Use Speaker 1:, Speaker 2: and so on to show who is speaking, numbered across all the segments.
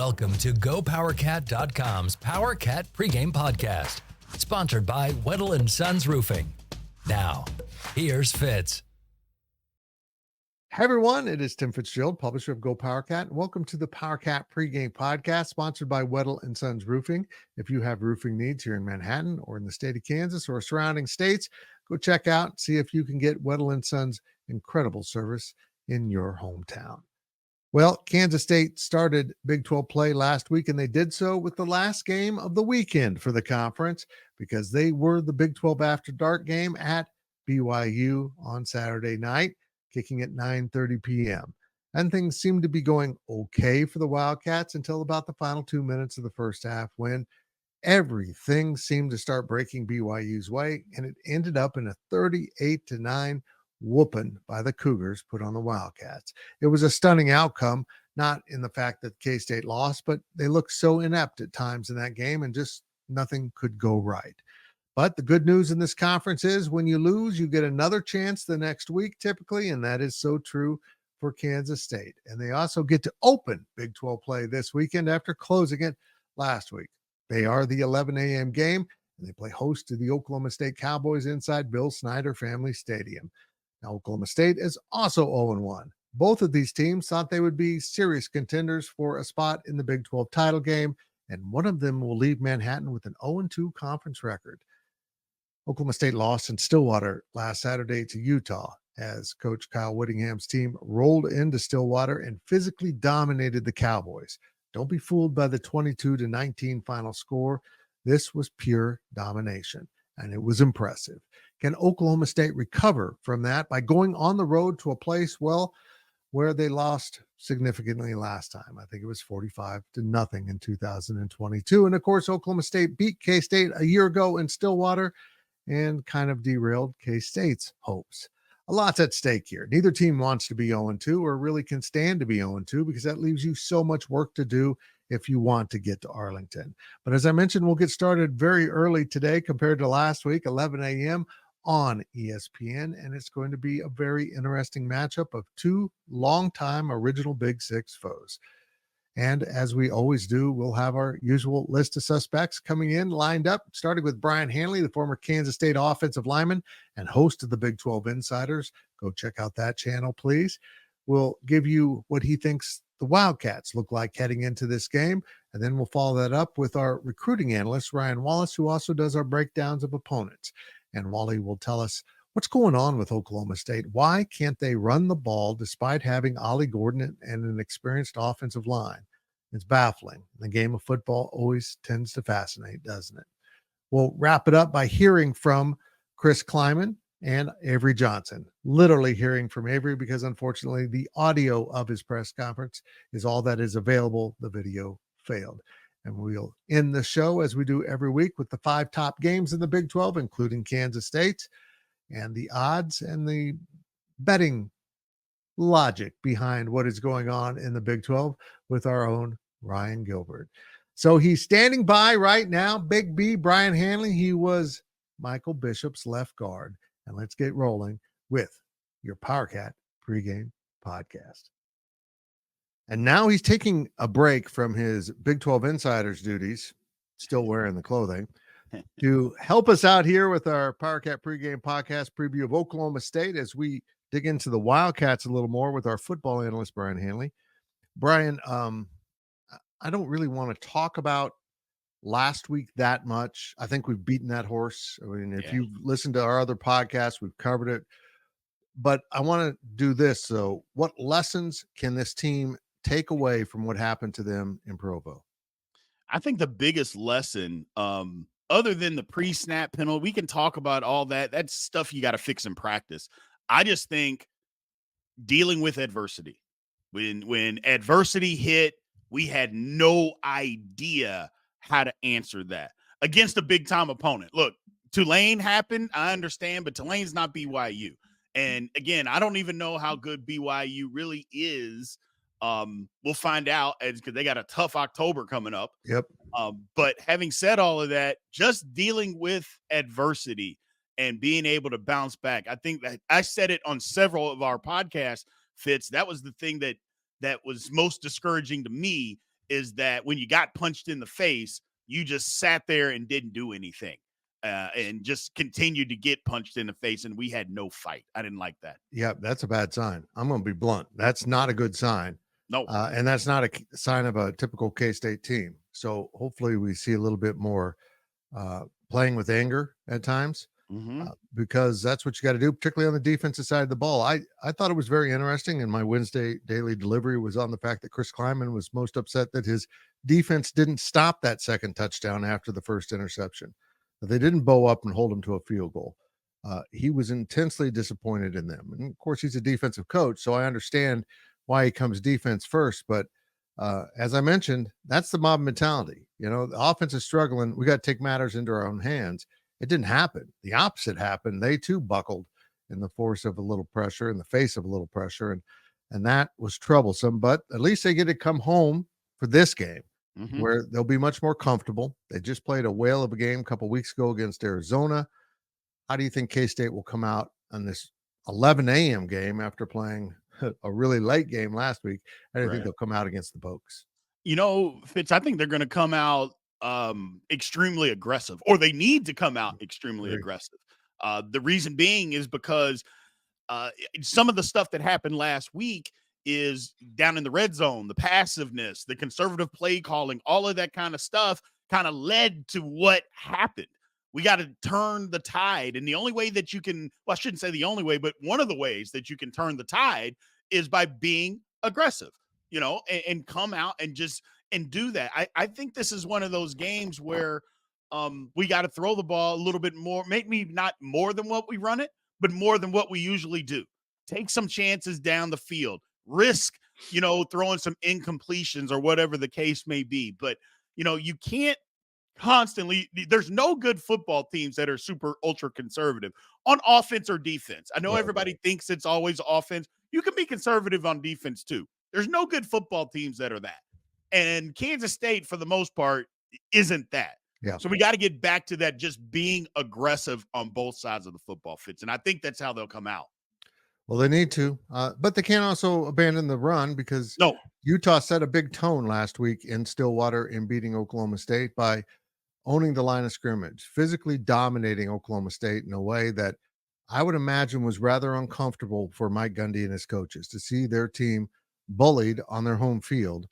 Speaker 1: Welcome to GoPowercat.com's Powercat Pregame Podcast, sponsored by Weddle & Sons Roofing. Now, here's Fitz.
Speaker 2: Hey everyone, it is Tim Fitzgerald, publisher of GoPowercat, and welcome to the Powercat Pregame Podcast, sponsored by Weddle & Sons Roofing. If you have roofing needs here in Manhattan or in the state of Kansas or surrounding states, go check out, see if you can get Weddle & Sons incredible service in your hometown. Well, Kansas State started Big 12 play last week, and they did so with the last game of the weekend for the conference because they were the Big 12 After Dark game at BYU on Saturday night, kicking at 9:30 p.m. And things seemed to be going okay for the Wildcats until about the final 2 minutes of the first half when everything seemed to start breaking BYU's way, and it ended up in a 38-9 whooping by the Cougars put on the Wildcats. It was a stunning outcome, not in the fact that K-State lost, but they looked so inept at times in that game and just nothing could go right. But the good news in this conference is when you lose, you get another chance the next week typically, and that is so true for Kansas State. And they also get to open Big 12 play this weekend after closing it last week. They are the 11 a.m. game, and they play host to the Oklahoma State Cowboys inside Bill Snyder Family Stadium. Now, Oklahoma State is also 0-1. Both of these teams thought they would be serious contenders for a spot in the Big 12 title game, and one of them will leave Manhattan with an 0-2 conference record. Oklahoma State lost in Stillwater last Saturday to Utah as Coach Kyle Whittingham's team rolled into Stillwater and physically dominated the Cowboys. Don't be fooled by the 22-19 final score. This was pure domination, and it was impressive. Can Oklahoma State recover from that by going on the road to a place, well, where they lost significantly last time? I think it was 45-0 in 2022. And of course, Oklahoma State beat K-State a year ago in Stillwater and kind of derailed K-State's hopes. A lot's at stake here. Neither team wants to be 0-2 or really can stand to be 0-2 because that leaves you so much work to do if you want to get to Arlington. But as I mentioned, we'll get started very early today compared to last week, 11 a.m. on ESPN, and it's going to be a very interesting matchup of two longtime original Big Six foes. And as we always do, we'll have our usual list of suspects coming in lined up, starting with Brien Hanley, the former Kansas State offensive lineman and host of the Big 12 Insiders. Go check out that channel, please. We'll give you what he thinks the Wildcats look like heading into this game, and then we'll follow that up with our recruiting analyst, Ryan Wallace, who also does our breakdowns of opponents. And Wally will tell us what's going on with Oklahoma State. Why can't they run the ball despite having Ollie Gordon and an experienced offensive line? It's baffling. The game of football always tends to fascinate, doesn't it? We'll wrap it up by hearing from Chris Kleiman and Avery Johnson. Literally hearing from Avery because, unfortunately, the audio of his press conference is all that is available. The video failed. And we'll end the show, as we do every week, with the 5 top games in the Big 12, including Kansas State, and the odds and the betting logic behind what is going on in the Big 12 with our own Ryan Gilbert. So he's standing by right now, Big B, Brien Hanley. He was Michael Bishop's left guard. And let's get rolling with your Powercat Pregame Podcast. And now he's taking a break from his Big 12 Insiders duties, still wearing the clothing, to help us out here with our Powercat Pregame Podcast preview of Oklahoma State as we dig into the Wildcats a little more with our football analyst, Brien Hanley. Brien, I don't really want to talk about last week that much. I think we've beaten that horse. I mean, if you've listened to our other podcasts, we've covered it. But I want to do this. So what lessons can this team take away from what happened to them in Provo?
Speaker 3: I think the biggest lesson, other than the pre-snap penalty, we can talk about all that. That's stuff you got to fix in practice. I just think dealing with adversity. When adversity hit, we had no idea how to answer that against a big-time opponent. Look, Tulane happened, I understand, but Tulane's not BYU. And, again, I don't even know how good BYU really is. We'll find out because they got a tough October coming up.
Speaker 2: Yep.
Speaker 3: But having said all of that, just dealing with adversity and being able to bounce back. I think that I said it on several of our podcasts, Fitz. That was the thing that was most discouraging to me is that when you got punched in the face, you just sat there and didn't do anything. And just continued to get punched in the face, and we had no fight. I didn't like that.
Speaker 2: Yeah, that's a bad sign. I'm going to be blunt. That's not a good sign.
Speaker 3: No.
Speaker 2: And that's not a sign of a typical K-State team. So hopefully we see a little bit more playing with anger at times, because that's what you got to do, particularly on the defensive side of the ball. I thought it was very interesting, and my Wednesday daily delivery was on the fact that Chris Kleiman was most upset that his defense didn't stop that second touchdown after the first interception. They didn't bow up and hold him to a field goal. He was intensely disappointed in them. And of course, he's a defensive coach, so I understand why he comes defense first. But as I mentioned, that's the mob mentality. The offense is struggling. We got to take matters into our own hands. It didn't happen. The opposite happened. They too buckled in the force of a little pressure, in the face of a little pressure. And that was troublesome. But at least they get to come home for this game, where they'll be much more comfortable. They just played a whale of a game a couple weeks ago against Arizona. How do you think K-State will come out on this 11 a.m. game after playing a really late game last week? I don't think they'll come out against the Pokes.
Speaker 3: Fitz, I think they're going to come out extremely aggressive, or they need to come out extremely aggressive. The reason being is because some of the stuff that happened last week is down in the red zone, the passiveness, the conservative play calling, all of that kind of stuff kind of led to what happened. We got to turn the tide. And the only way that you can, well, I shouldn't say the only way, but one of the ways that you can turn the tide is by being aggressive, and come out and do that. I think this is one of those games where we got to throw the ball a little bit more, maybe not more than what we run it, but more than what we usually do. Take some chances down the field. Risk, throwing some incompletions or whatever the case may be. But, you can't constantly, there's no good football teams that are super ultra conservative on offense or defense. I know everybody thinks it's always offense. You can be conservative on defense too. There's no good football teams that are that. And Kansas State, for the most part, isn't that.
Speaker 2: Yeah.
Speaker 3: So we got to get back to that, just being aggressive on both sides of the football, Fitz. And I think that's how they'll come out.
Speaker 2: Well, they need to, but they can't also abandon the run, because Utah set a big tone last week in Stillwater in beating Oklahoma State by owning the line of scrimmage, physically dominating Oklahoma State in a way that I would imagine was rather uncomfortable for Mike Gundy and his coaches to see their team bullied on their home field.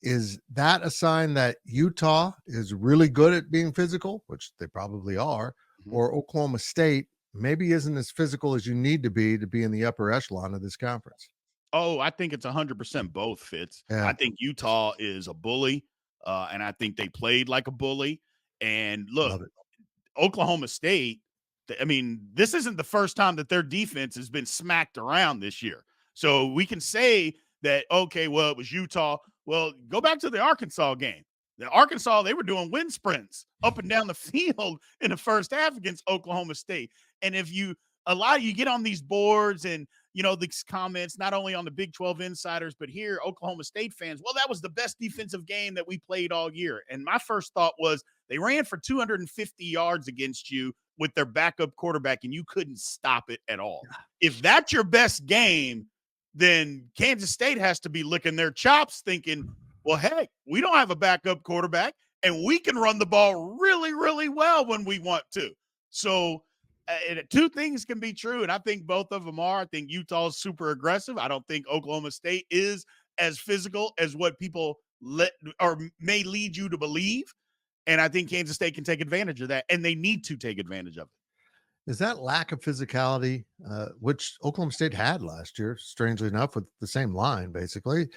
Speaker 2: Is that a sign that Utah is really good at being physical, which they probably are, or Oklahoma State maybe isn't as physical as you need to be in the upper echelon of this conference?
Speaker 3: Oh, I think it's 100% both, Fitz.
Speaker 2: Yeah.
Speaker 3: I think Utah is a bully, and I think they played like a bully. And look, Oklahoma State, this isn't the first time that their defense has been smacked around this year. So we can say that, okay, well, it was Utah. Well, go back to the Arkansas game. The Arkansas, they were doing wind sprints up and down the field in the first half against Oklahoma State. And if you get on these boards and, these comments, not only on the Big 12 insiders, but here, Oklahoma State fans, well, that was the best defensive game that we played all year. And my first thought was, they ran for 250 yards against you with their backup quarterback, and you couldn't stop it at all. If that's your best game, then Kansas State has to be licking their chops thinking, well, heck, we don't have a backup quarterback, and we can run the ball really, really well when we want to. So two things can be true, and I think both of them are. I think Utah is super aggressive. I don't think Oklahoma State is as physical as what people may lead you to believe. And I think Kansas State can take advantage of that, and they need to take advantage of it.
Speaker 2: Is that lack of physicality, which Oklahoma State had last year, strangely enough, with the same line, basically,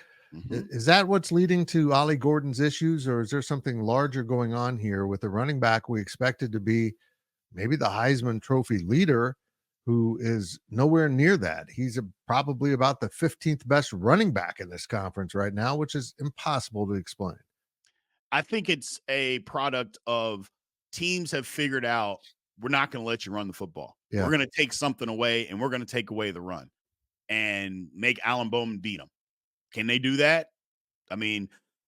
Speaker 2: is that what's leading to Ollie Gordon's issues, or is there something larger going on here with the running back we expected to be maybe the Heisman Trophy leader, who is nowhere near that? He's probably about the 15th best running back in this conference right now, which is impossible to explain.
Speaker 3: I think it's a product of teams have figured out, we're not going to let you run the football.
Speaker 2: Yeah.
Speaker 3: We're going to take something away, and we're going to take away the run and make Alan Bowman beat them. Can they do that?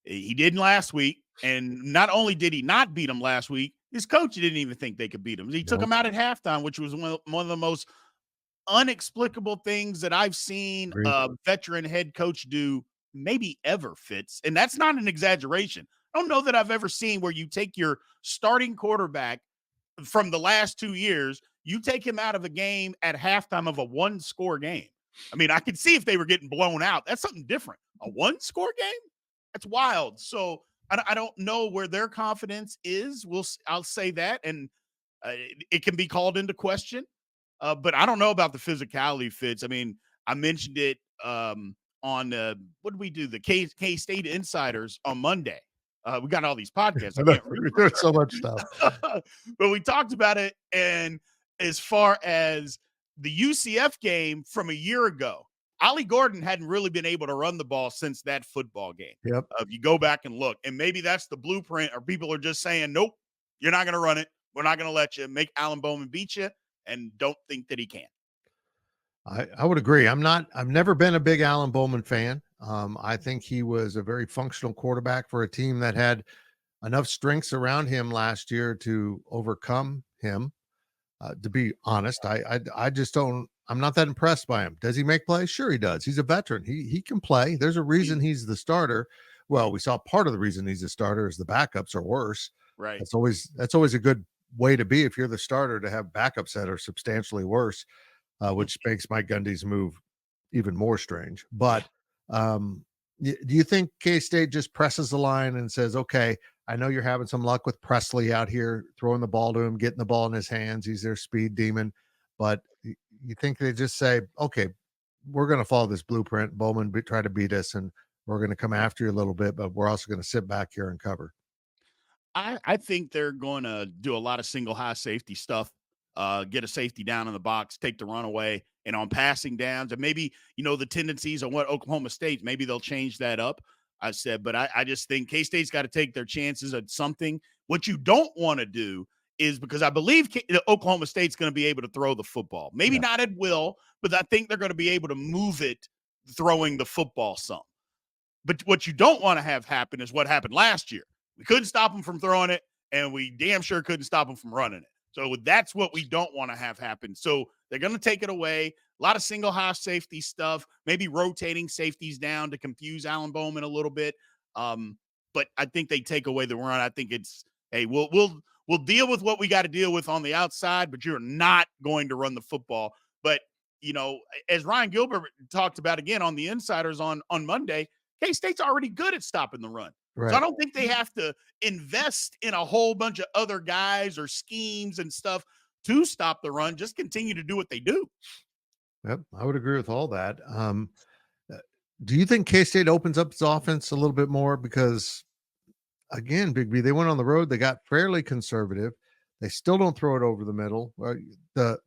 Speaker 3: He didn't last week. And not only did he not beat him last week, his coach didn't even think they could beat him. He took him out at halftime, which was one of the most inexplicable things that I've seen a veteran head coach do maybe ever, Fitz. And that's not an exaggeration. I don't know that I've ever seen where you take your starting quarterback from the last 2 years, you take him out of a game at halftime of a 1-score game. I mean, I could see if they were getting blown out. That's something different. A 1-score game? That's wild. So I don't know where their confidence is. I'll say that. And it can be called into question. But I don't know about the physicality, Fitz. I mean, I mentioned it on what did we do? The K-State Insiders on Monday. We got all these podcasts. I can't remember.
Speaker 2: There's so much stuff.
Speaker 3: But we talked about it. And as far as the UCF game from a year ago, Ollie Gordon hadn't really been able to run the ball since that football game.
Speaker 2: Yep.
Speaker 3: If you go back and look, and maybe that's the blueprint, or people are just saying, nope, you're not going to run it. We're not going to let you make Alan Bowman beat you, and don't think that he can.
Speaker 2: I would agree. I've never been a big Alan Bowman fan. I think he was a very functional quarterback for a team that had enough strengths around him last year to overcome him. To be honest, I just don't. I'm not that impressed by him. Does he make plays? Sure, he does. He's a veteran. He can play. There's a reason he's the starter. Well, we saw part of the reason he's a starter is the backups are worse.
Speaker 3: Right.
Speaker 2: That's always a good way to be if you're the starter, to have backups that are substantially worse, which makes Mike Gundy's move even more strange. But do you think K-State just presses the line and says, okay, I know you're having some luck with Presley out here, throwing the ball to him, getting the ball in his hands. He's their speed demon. But you think they just say, okay, we're going to follow this blueprint. Bowman try to beat us, and we're going to come after you a little bit, but we're also going to sit back here and cover.
Speaker 3: I think they're going to do a lot of single high safety stuff, get a safety down in the box, take the run away, and on passing downs, and maybe, the tendencies on what Oklahoma State, maybe they'll change that up. I said, but I just think K-State's got to take their chances at something. What you don't want to do is, because I believe Oklahoma State's going to be able to throw the football. Maybe not at will, but I think they're going to be able to move it throwing the football some. But what you don't want to have happen is what happened last year. We couldn't stop them from throwing it, and we damn sure couldn't stop them from running it. So that's what we don't want to have happen. So they're going to take it away. A lot of single high safety stuff, maybe rotating safeties down to confuse Alan Bowman a little bit. But I think they take away the run. I think it's, hey, we'll deal with what we got to deal with on the outside, but you're not going to run the football. But, as Ryan Gilbert talked about again on the Insiders on Monday, K-State's already good at stopping the run. Right. So I don't think they have to invest in a whole bunch of other guys or schemes and stuff to stop the run. Just continue to do what they do.
Speaker 2: Yep, I would agree with all that. Do you think K-State opens up its offense a little bit more? Because, again, Big B, they went on the road. They got fairly conservative. They still don't throw it over the middle. The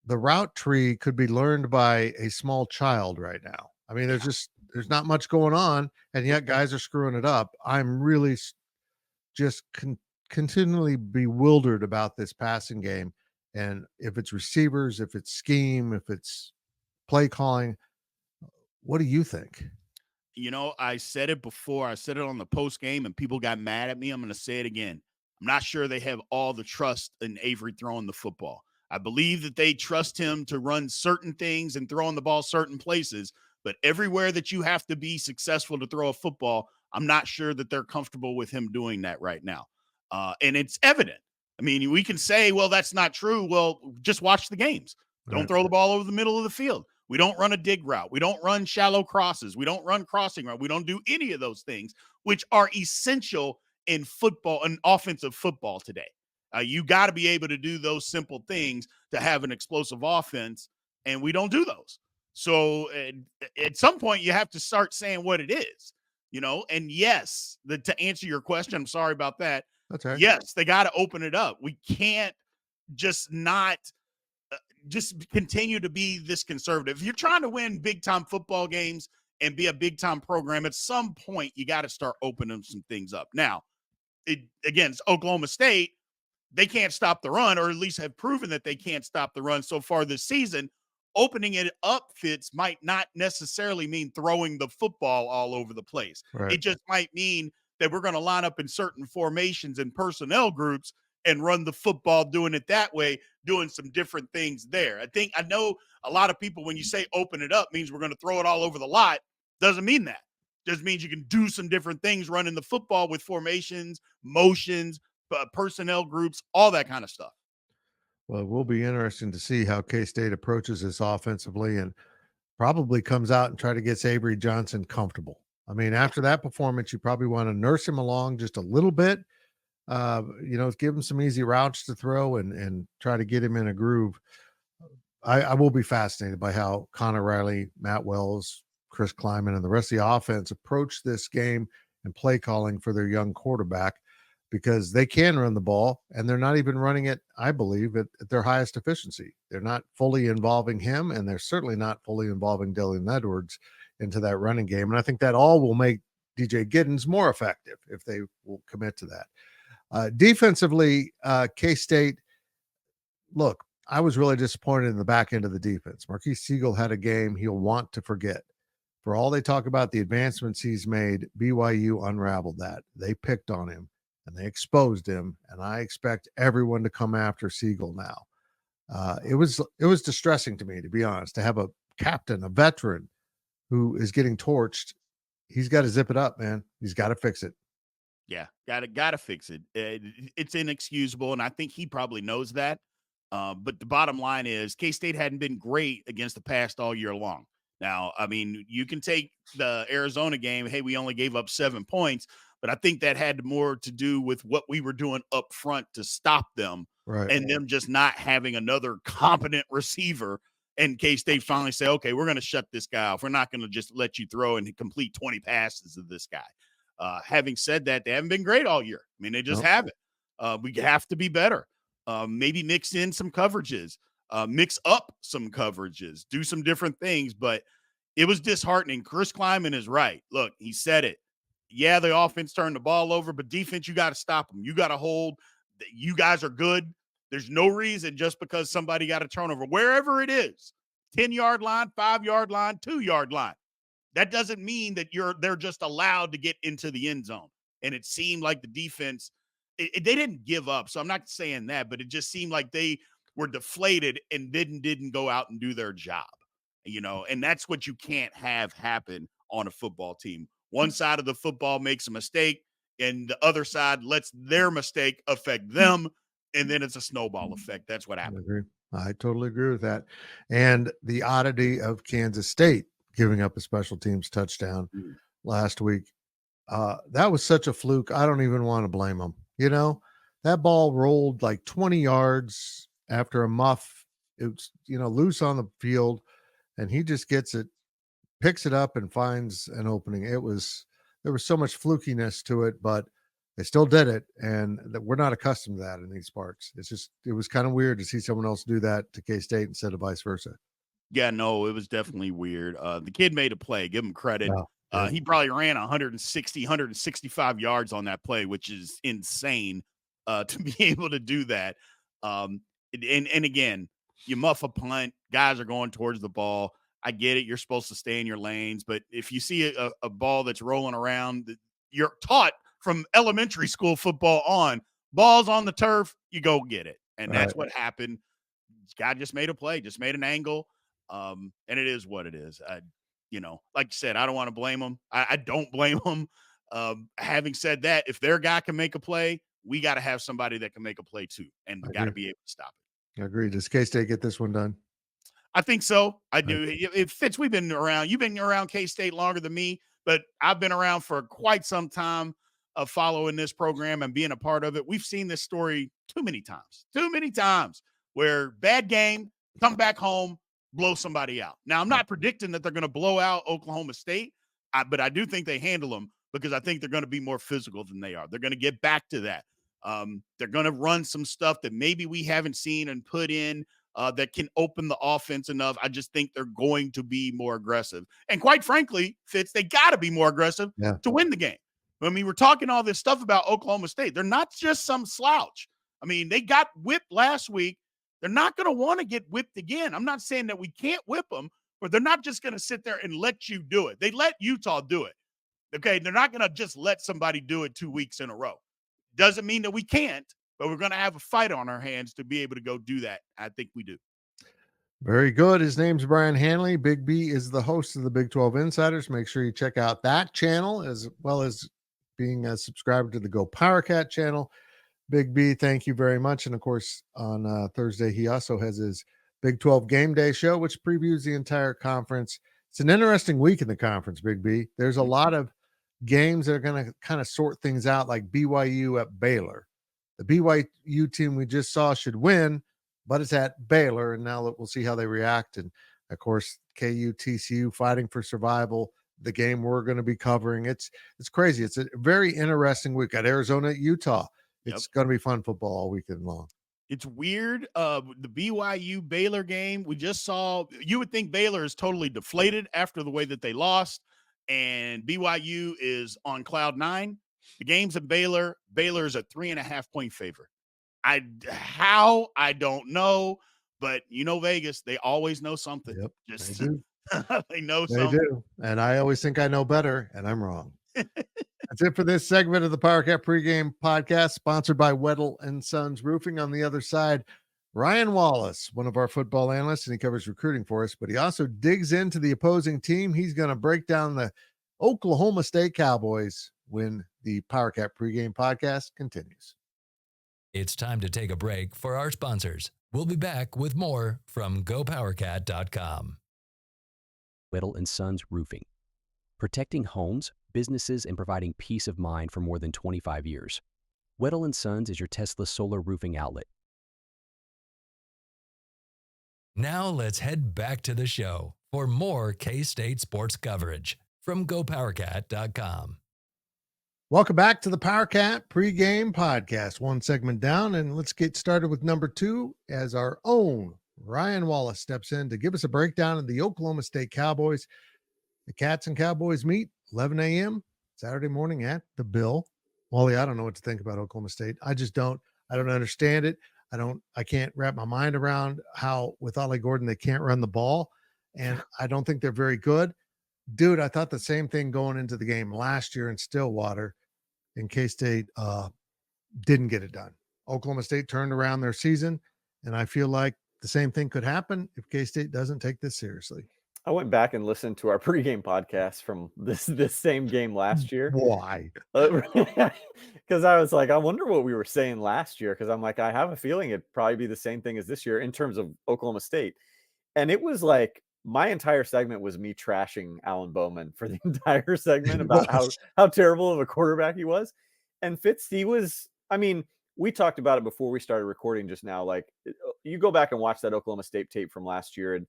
Speaker 2: route tree could be learned by a small child right now. I mean, there's not much going on, and yet guys are screwing it up. I'm really just continually bewildered about this passing game. And if it's receivers, if it's scheme, if it's play calling, what do you think?
Speaker 3: I said it before. I said it on the post game, and people got mad at me. I'm going to say it again. I'm not sure they have all the trust in Avery throwing the football. I believe that they trust him to run certain things and throwing the ball certain places, but everywhere that you have to be successful to throw a football, I'm not sure that they're comfortable with him doing that right now. And it's evident. I mean, we can say, well, that's not true. Well, just watch the games. Don't throw the ball over the middle of the field. We don't run a dig route. We don't run shallow crosses. We don't run crossing route. We don't do any of those things, which are essential in football and offensive football today. You got to be able to do those simple things to have an explosive offense, and we don't do those. So at some point, you have to start saying what it is, and yes, to answer your question, I'm sorry about that.
Speaker 2: That's right.
Speaker 3: Yes, they got to open it up. We can't just not just continue to be this conservative. If you're trying to win big-time football games and be a big-time program, at some point, you got to start opening some things up. Now, against Oklahoma State, they can't stop the run, or at least have proven that they can't stop the run so far this season. Opening it up, Fitz, might not necessarily mean throwing the football all over the place.
Speaker 2: Right.
Speaker 3: It just might mean that we're going to line up in certain formations and personnel groups and run the football, doing it that way, doing some different things there. I know a lot of people, when you say open it up, means we're going to throw it all over the lot. Doesn't mean that. Just means you can do some different things running the football with formations, motions, personnel groups, all that kind of stuff.
Speaker 2: Well, it will be interesting to see how K-State approaches this offensively and probably comes out and try to get Avery Johnson comfortable. I mean, after that performance, you probably want to nurse him along just a little bit, give him some easy routes to throw and try to get him in a groove. I will be fascinated by how Connor Riley, Matt Wells, Chris Kleiman, and the rest of the offense approach this game and play calling for their young quarterback, because they can run the ball and they're not even running it, I believe, at their highest efficiency. They're not fully involving him, and they're certainly not fully involving Dylan Edwards into that running game. And I think that all will make DJ Giddens more effective if they will commit to that. Defensively, K-State, look, I was really disappointed in the back end of the defense. Marquise Siegel had a game he'll want to forget. For all they talk about the advancements he's made, BYU unraveled that. They picked on him and they exposed him, and I expect everyone to come after Siegel now. It was distressing to me, to be honest, to have a captain, a veteran, who is getting torched. He's got to zip it up, man. He's got to fix it.
Speaker 3: Yeah, gotta fix it. It's inexcusable, and I think he probably knows that. But the bottom line is K-State hadn't been great against the pass all year long. Now, I mean, you can take the Arizona game. Hey, we only gave up 7 points, but I think that had more to do with what we were doing up front to stop them,
Speaker 2: right,
Speaker 3: and them just not having another competent receiver. And K-State finally say, okay, we're going to shut this guy off. We're not going to just let you throw and complete 20 passes of this guy. Having said that, they haven't been great all year. I mean, they just haven't. We have to be better. Maybe mix in some coverages, mix up some coverages, do some different things. But it was disheartening. Chris Kleiman is right. Look, he said it. Yeah, the offense turned the ball over, but defense, you got to stop them. You got to hold. You guys are good. There's no reason just because somebody got a turnover, wherever it is, 10-yard line, 5-yard line, 2-yard line. That doesn't mean that they're just allowed to get into the end zone. And it seemed like the defense, they didn't give up. So I'm not saying that, but it just seemed like they were deflated and didn't go out and do their job, and that's what you can't have happen on a football team. One side of the football makes a mistake and the other side lets their mistake affect them. And then it's a snowball effect. That's what happened.
Speaker 2: I totally agree with that. And the oddity of Kansas State giving up a special teams touchdown last week. That was such a fluke. I don't even want to blame them. That ball rolled like 20 yards after a muff. It was, loose on the field, and he just gets it, picks it up, and finds an opening. There was so much flukiness to it, but they still did it, and we're not accustomed to that in these parts. It was kind of weird to see someone else do that to K-State instead of vice versa.
Speaker 3: Yeah, no, it was definitely weird. The kid made a play. Give him credit.
Speaker 2: Yeah.
Speaker 3: He probably ran 165 yards on that play, which is insane to be able to do that. And again, you muff a punt. Guys are going towards the ball. I get it. You're supposed to stay in your lanes. But if you see a ball that's rolling around, you're taught from elementary school football on, balls on the turf, you go get it. And that's what happened. Guy just made a play, just made an angle. And it is what it is. Like you said, I don't want to blame them. I don't blame them. Having said that, if their guy can make a play, we got to have somebody that can make a play too, and got to be able to stop it.
Speaker 2: I agree. Does K-State get this one done?
Speaker 3: I think so. I do. It fits. We've been around. You've been around K-State longer than me, but I've been around for quite some time of following this program and being a part of it. We've seen this story too many times where bad game, come back home, blow somebody out. Now, I'm not predicting that they're going to blow out Oklahoma State, but I do think they handle them because I think they're going to be more physical than they are. They're going to get back to that. They're going to run some stuff that maybe we haven't seen and put in that can open the offense enough. I just think they're going to be more aggressive. And quite frankly, Fitz, they got to be more aggressive to win the game. I mean, we're talking all this stuff about Oklahoma State. They're not just some slouch. I mean, they got whipped last week. They're not going to want to get whipped again. I'm not saying that we can't whip them, but they're not just going to sit there and let you do it. They let Utah do it. Okay, they're not going to just let somebody do it 2 weeks in a row. Doesn't mean that we can't, but we're going to have a fight on our hands to be able to go do that. I think we do.
Speaker 2: Very good. His name's Brien Hanley. Big B is the host of the Big 12 Insiders. Make sure you check out that channel as well as being a subscriber to the GoPowercat channel. Big B, thank you very much. And of course, on Thursday, he also has his Big 12 Game Day show, which previews the entire conference. It's an interesting week in the conference, Big B. There's a lot of games that are going to kind of sort things out, like BYU at Baylor. The BYU team we just saw should win, but it's at Baylor, and now we'll see how they react. And of course, KU, TCU fighting for survival. The game we're going to be covering. It's crazy. It's a very interesting week. At Arizona at Utah. It's going to be fun football all weekend long.
Speaker 3: It's weird. The BYU Baylor game we just saw. You would think Baylor is totally deflated after the way that they lost, and BYU is on cloud 9. The game's at Baylor. Baylor is a 3.5-point favorite. I don't know, but Vegas, they always know something.
Speaker 2: Yep,
Speaker 3: just
Speaker 2: they do.
Speaker 3: they know
Speaker 2: they
Speaker 3: something.
Speaker 2: do, and I always think I know better, and I'm wrong. That's it for this segment of the Powercat Pregame Podcast, sponsored by Weddle and Sons Roofing. On the other side, Ryan Wallace, one of our football analysts, and he covers recruiting for us, but he also digs into the opposing team. He's going to break down the Oklahoma State Cowboys when the Powercat Pregame Podcast continues.
Speaker 1: It's time to take a break for our sponsors. We'll be back with more from GoPowercat.com.
Speaker 4: Weddle and Sons Roofing. Protecting homes, businesses, and providing peace of mind for more than 25 years. Weddle and Sons is your Tesla solar roofing outlet.
Speaker 1: Now let's head back to the show for more K-State sports coverage from GoPowercat.com.
Speaker 2: Welcome back to the Powercat Pregame Podcast. One segment down, and let's get started with number 2 as our own Ryan Wallace steps in to give us a breakdown of the Oklahoma State Cowboys. The Cats and Cowboys meet 11 a.m. Saturday morning at the Bill. Wally, I don't know what to think about Oklahoma State. I just don't. I don't understand it. I can't wrap my mind around how with Ollie Gordon they can't run the ball, and I don't think they're very good. Dude, I thought the same thing going into the game last year in Stillwater, and K-State didn't get it done. Oklahoma State turned around their season, and I feel like the same thing could happen if K-State doesn't take this seriously.
Speaker 5: I went back and listened to our pregame podcast from this same game last year.
Speaker 2: Why?
Speaker 5: Because I was like, I wonder what we were saying last year. Because I'm like, I have a feeling it'd probably be the same thing as this year in terms of Oklahoma State. And it was like my entire segment was me trashing Alan Bowman for the entire segment about how terrible of a quarterback he was. And Fitz, we talked about it before we started recording just now. Like, you go back and watch that Oklahoma State tape from last year, and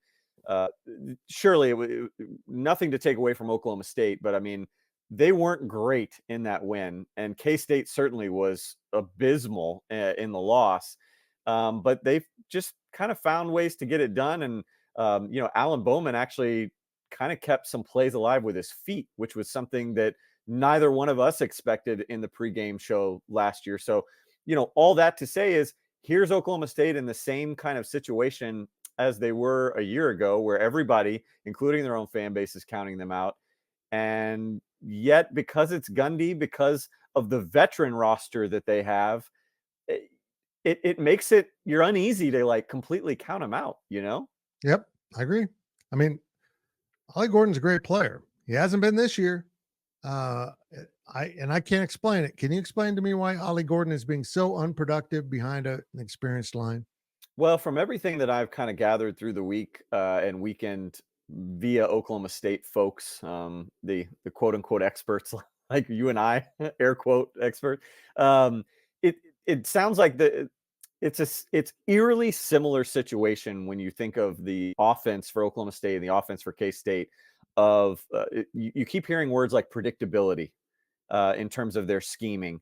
Speaker 5: surely it nothing to take away from Oklahoma State, but I mean, they weren't great in that win, and K-State certainly was abysmal in the loss. But they've just kind of found ways to get it done. And, Alan Bowman actually kind of kept some plays alive with his feet, which was something that neither one of us expected in the pregame show last year. So, all that to say is here's Oklahoma State in the same kind of situation as they were a year ago, where everybody, including their own fan base, is counting them out. And yet, because it's Gundy, because of the veteran roster that they have, it makes it, you're uneasy to like completely count them out,
Speaker 2: Yep, I agree. I mean, Ollie Gordon's a great player. He hasn't been this year. I can't explain it. Can you explain to me why Ollie Gordon is being so unproductive behind an experienced line?
Speaker 5: Well, from everything that I've kind of gathered through the week and weekend via Oklahoma State folks, the quote unquote experts like you and I, air quote expert, it sounds like it's eerily similar situation when you think of the offense for Oklahoma State and the offense for K-State. You keep hearing words like predictability in terms of their scheming,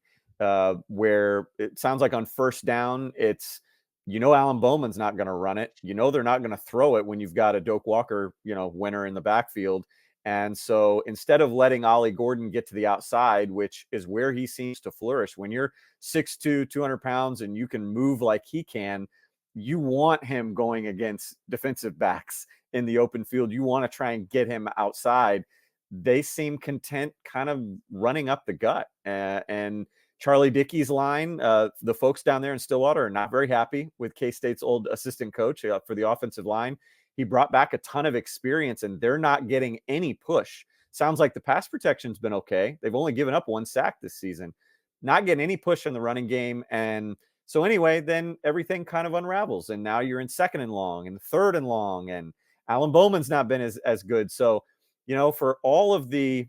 Speaker 5: where it sounds like on first down, it's, Alan Bowman's not going to run it. They're not going to throw it when you've got a Doak Walker, winner in the backfield. And so instead of letting Ollie Gordon get to the outside, which is where he seems to flourish, when you're 6'2", 200 pounds, and you can move like he can, you want him going against defensive backs in the open field. You want to try and get him outside. They seem content kind of running up the gut. And Charlie Dickey's line, the folks down there in Stillwater are not very happy with K-State's old assistant coach for the offensive line. He brought back a ton of experience, and they're not getting any push. Sounds like the pass protection's been okay. They've only given up 1 sack this season. Not getting any push in the running game. And so anyway, then everything kind of unravels. And now you're in 2nd and long and 3rd and long. And Alan Bowman's not been as good. So, for all of the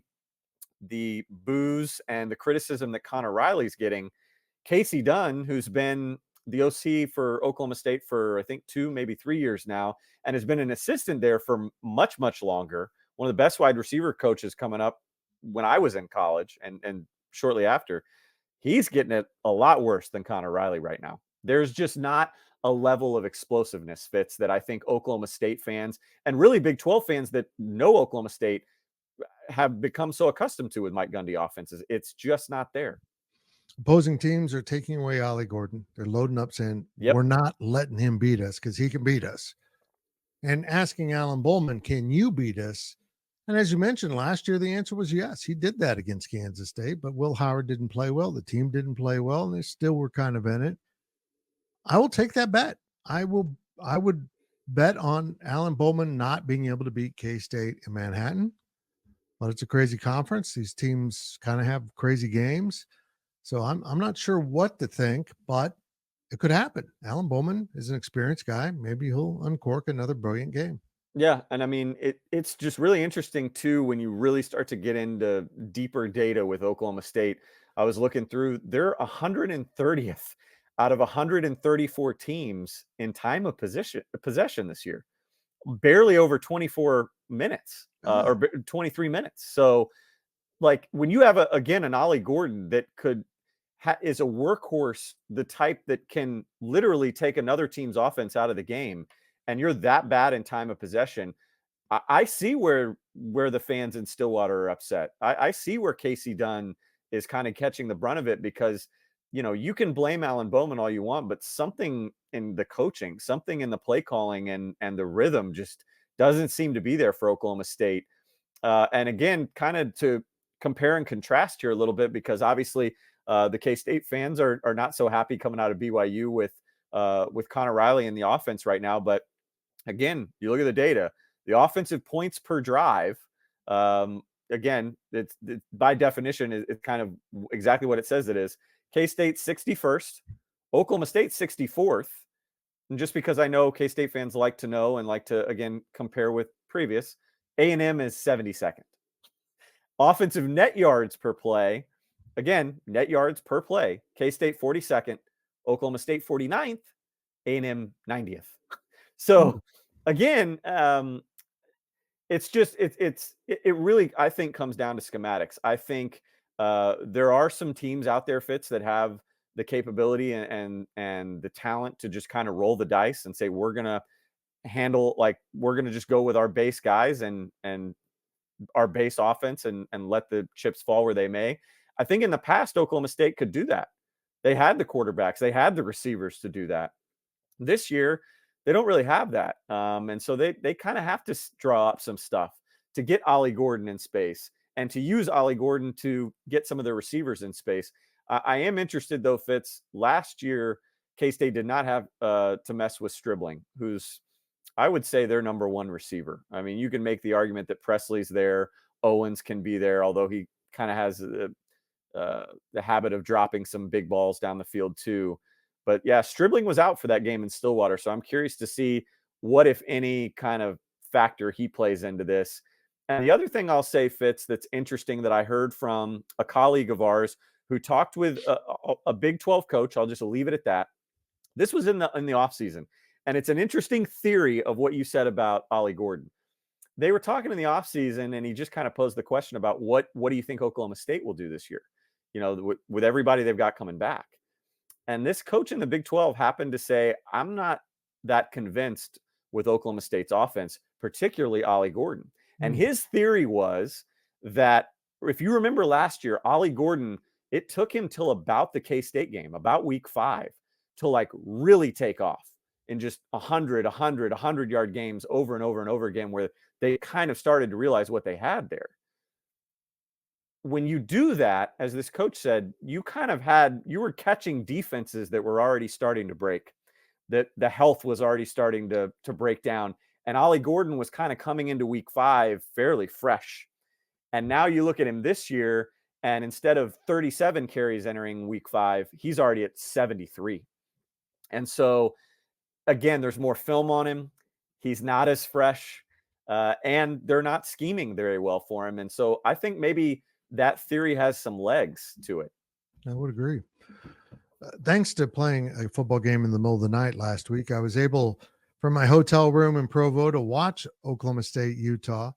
Speaker 5: boos and the criticism that Connor Riley's getting, Casey Dunn, who's been the OC for Oklahoma State for, I think, 2, maybe 3 years now, and has been an assistant there for much, much longer. One of the best wide receiver coaches coming up when I was in college and shortly after. He's getting it a lot worse than Connor Riley right now. There's just not a level of explosiveness, Fitz, that I think Oklahoma State fans and really Big 12 fans that know Oklahoma State have become so accustomed to with Mike Gundy offenses. It's just not there.
Speaker 2: Opposing teams are taking away Ollie Gordon. They're loading up saying, we're not letting him beat us because he can beat us. And asking Alan Bowman, can you beat us? And as you mentioned, last year, the answer was yes. He did that against Kansas State, but Will Howard didn't play well. The team didn't play well, and they still were kind of in it. I will take that bet. I would bet on Alan Bowman not being able to beat K-State in Manhattan, but it's a crazy conference. These teams kind of have crazy games. So I'm not sure what to think, but it could happen. Alan Bowman is an experienced guy. Maybe he'll uncork another brilliant game.
Speaker 5: Yeah, and I mean, it's just really interesting too when you really start to get into deeper data with Oklahoma State. I was looking through, they're 130th out of 134 teams in time of possession this year, barely over 24 minutes or 23 minutes. So, like, when you have an Ollie Gordon that is a workhorse, the type that can literally take another team's offense out of the game, and you're that bad in time of possession, I see where the fans in Stillwater are upset. I see where Casey Dunn is kind of catching the brunt of it because, you can blame Alan Bowman all you want, but something in the coaching, something in the play calling and the rhythm just doesn't seem to be there for Oklahoma State. And again, kind of to compare and contrast here a little bit, because obviously the K-State fans are not so happy coming out of BYU with Connor Riley in the offense right now. But again, you look at the data, the offensive points per drive, again, it's by definition, it's kind of exactly what it says it is. K-State 61st, Oklahoma State 64th. And just because I know K-State fans like to know and like to, again, compare with previous, A&M is 72nd. Offensive net yards per play, again, net yards per play, K-State 42nd, Oklahoma State 49th, A&M 90th. So again, it's just, it really, I think, comes down to schematics. I think there are some teams out there, Fitz, that have the capability and the talent to just kind of roll the dice and say, we're going to just go with our base guys and our base offense and let the chips fall where they may. I think in the past, Oklahoma State could do that. They had the quarterbacks, they had the receivers to do that. This year, they don't really have that. And so they kind of have to draw up some stuff to get Ollie Gordon in space and to use Ollie Gordon to get some of their receivers in space. I am interested, though, Fitz. Last year, K-State did not have to mess with Stribling, who's, I would say, their number one receiver. I mean, you can make the argument that Presley's there, Owens can be there, although he kind of has the habit of dropping some big balls down the field too. But yeah, Stribling was out for that game in Stillwater, so I'm curious to see what, if any, kind of factor he plays into this. And the other thing I'll say, Fitz, that's interesting that I heard from a colleague of ours who talked with a Big 12 coach. I'll just leave it at that. This was in the offseason. And it's an interesting theory of what you said about Ollie Gordon. They were talking in the offseason, and he just kind of posed the question about what do you think Oklahoma State will do this year? With everybody they've got coming back. And this coach in the Big 12 happened to say, I'm not that convinced with Oklahoma State's offense, particularly Ollie Gordon. And his theory was that, if you remember last year, Ollie Gordon, it took him till about the K-State game, about week 5, to really take off in just 100-yard games over and over and over again, where they kind of started to realize what they had there. When you do that, as this coach said, you were catching defenses that were already starting to break, that the health was already starting to break down. And Ollie Gordon was kind of coming into week 5 fairly fresh. And now you look at him this year, and instead of 37 carries entering week 5, he's already at 73. And so, again, there's more film on him. He's not as fresh, and they're not scheming very well for him. And so I think maybe that theory has some legs to it.
Speaker 2: I would agree. Thanks to playing a football game in the middle of the night last week, I was able, from my hotel room in Provo, to watch Oklahoma State, Utah.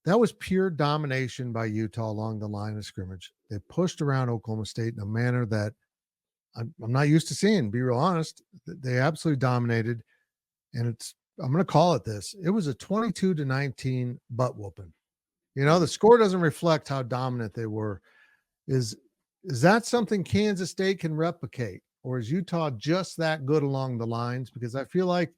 Speaker 2: That was pure domination by Utah along the line of scrimmage. They pushed around Oklahoma State in a manner that I'm not used to seeing, be real honest. They absolutely dominated. And I'm going to call it this. It was a 22-19 butt whooping. You know, the score doesn't reflect how dominant they were. Is that something Kansas State can replicate? Or is Utah just that good along the lines? Because I feel like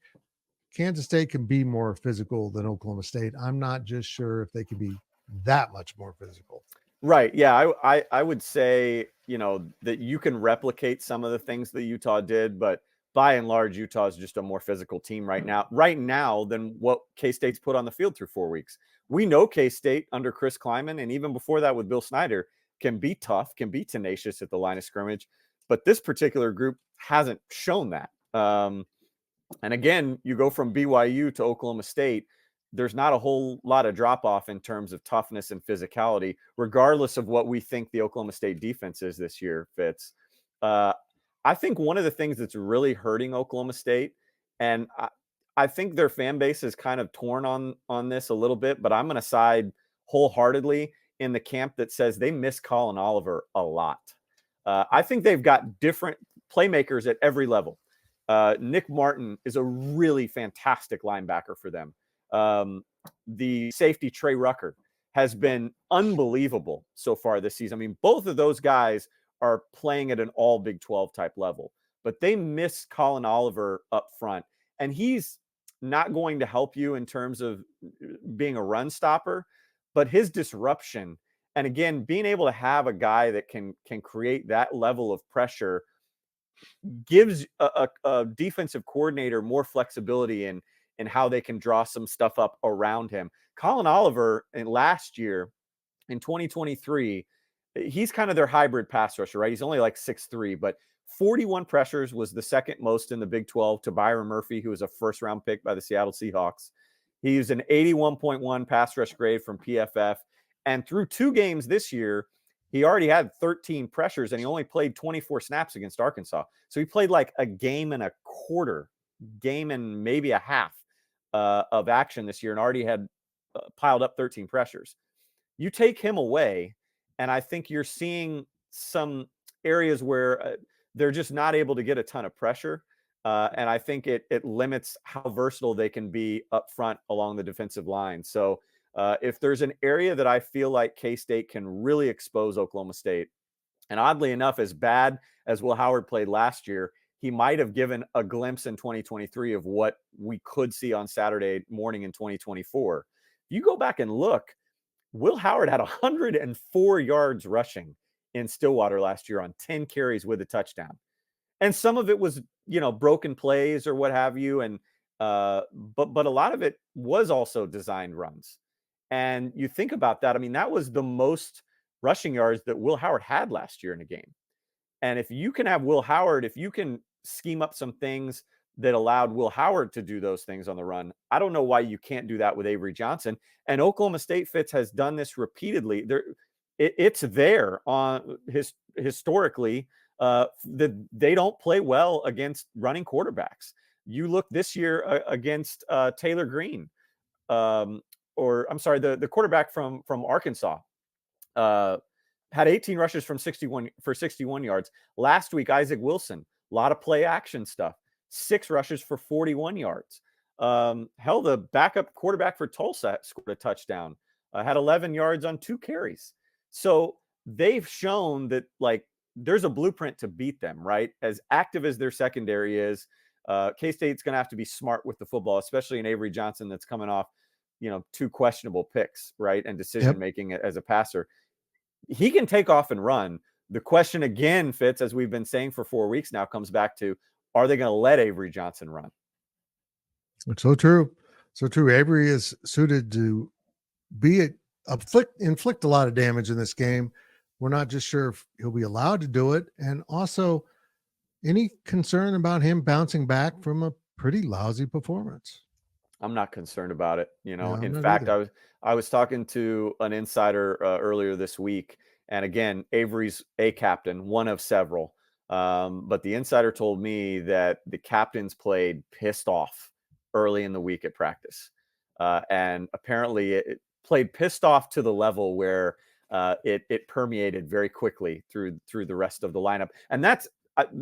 Speaker 2: Kansas State can be more physical than Oklahoma State. I'm not just sure if they can be that much more physical.
Speaker 5: Right. Yeah. I would say, you know, that you can replicate some of the things that Utah did, but by and large, Utah is just a more physical team right now than what K-State's put on the field through 4 weeks. We know K-State under Chris Kleiman, and even before that with Bill Snyder, can be tough, can be tenacious at the line of scrimmage, but this particular group hasn't shown that. And again, you go from BYU to Oklahoma State, there's not a whole lot of drop off in terms of toughness and physicality, regardless of what we think the Oklahoma State defense is this year, Fitz. I think one of the things that's really hurting Oklahoma State, and I think their fan base is kind of torn on this a little bit, but I'm going to side wholeheartedly in the camp that says they miss Colin Oliver a lot. I think they've got different playmakers at every level. Nick Martin is a really fantastic linebacker for them. The safety Trey Rucker has been unbelievable so far this season. I mean, both of those guys are playing at an all Big 12 type level, but they miss Colin Oliver up front, and he's not going to help you in terms of being a run stopper, but his disruption, and again, being able to have a guy that can create that level of pressure gives a defensive coordinator more flexibility in how they can draw some stuff up around him. Colin Oliver last year in 2023, he's kind of their hybrid pass rusher, right? He's only like 6'3", but 41 pressures was the second most in the Big 12 to Byron Murphy, who was a first-round pick by the Seattle Seahawks. He was an 81.1 pass rush grade from PFF. And through 2 games this year, he already had 13 pressures, and he only played 24 snaps against Arkansas. So he played like a game and a quarter, game and maybe a half of action this year, and already had piled up 13 pressures. You take him away, and I think you're seeing some areas where they're just not able to get a ton of pressure. And I think it limits how versatile they can be up front along the defensive line. So if there's an area that I feel like K-State can really expose Oklahoma State, and oddly enough, as bad as Will Howard played last year, he might have given a glimpse in 2023 of what we could see on Saturday morning in 2024. If you go back and look, Will Howard had 104 yards rushing in Stillwater last year on 10 carries with a touchdown. And some of it was, you know, broken plays or what have you. And but a lot of it was also designed runs. And you think about that. I mean, that was the most rushing yards that Will Howard had last year in a game. And if you can have Will Howard, if you can scheme up some things that allowed Will Howard to do those things on the run, I don't know why you can't do that with Avery Johnson. And Oklahoma State Fitz has done this repeatedly. It's there on historically that they don't play well against running quarterbacks. You look this year against Taylor Green, or I'm sorry, the quarterback from Arkansas. Had 18 rushes for 61 yards. Last week, Isaac Wilson, a lot of play action stuff, 6 rushes for 41 yards. Hell, the backup quarterback for Tulsa scored a touchdown, had 11 yards on 2 carries. So they've shown that, like, there's a blueprint to beat them, right? As active as their secondary is, K-State's going to have to be smart with the football, especially in Avery Johnson that's coming off, 2 questionable picks, right? And decision-making as a passer. He can take off and run. The question again, Fitz, as we've been saying for 4 weeks now, comes back to, are they going to let Avery Johnson run?
Speaker 2: It's so true. So true. Avery is suited to inflict a lot of damage in this game. We're not just sure if he'll be allowed to do it. And also, any concern about him bouncing back from a pretty lousy performance?
Speaker 5: I'm not concerned about it.
Speaker 2: Yeah, I'm
Speaker 5: In
Speaker 2: not
Speaker 5: fact,
Speaker 2: either.
Speaker 5: I was talking to an insider earlier this week, and again, Avery's a captain, one of several. But the insider told me that the captains played pissed off early in the week at practice, and apparently it played pissed off to the level where it permeated very quickly through the rest of the lineup. And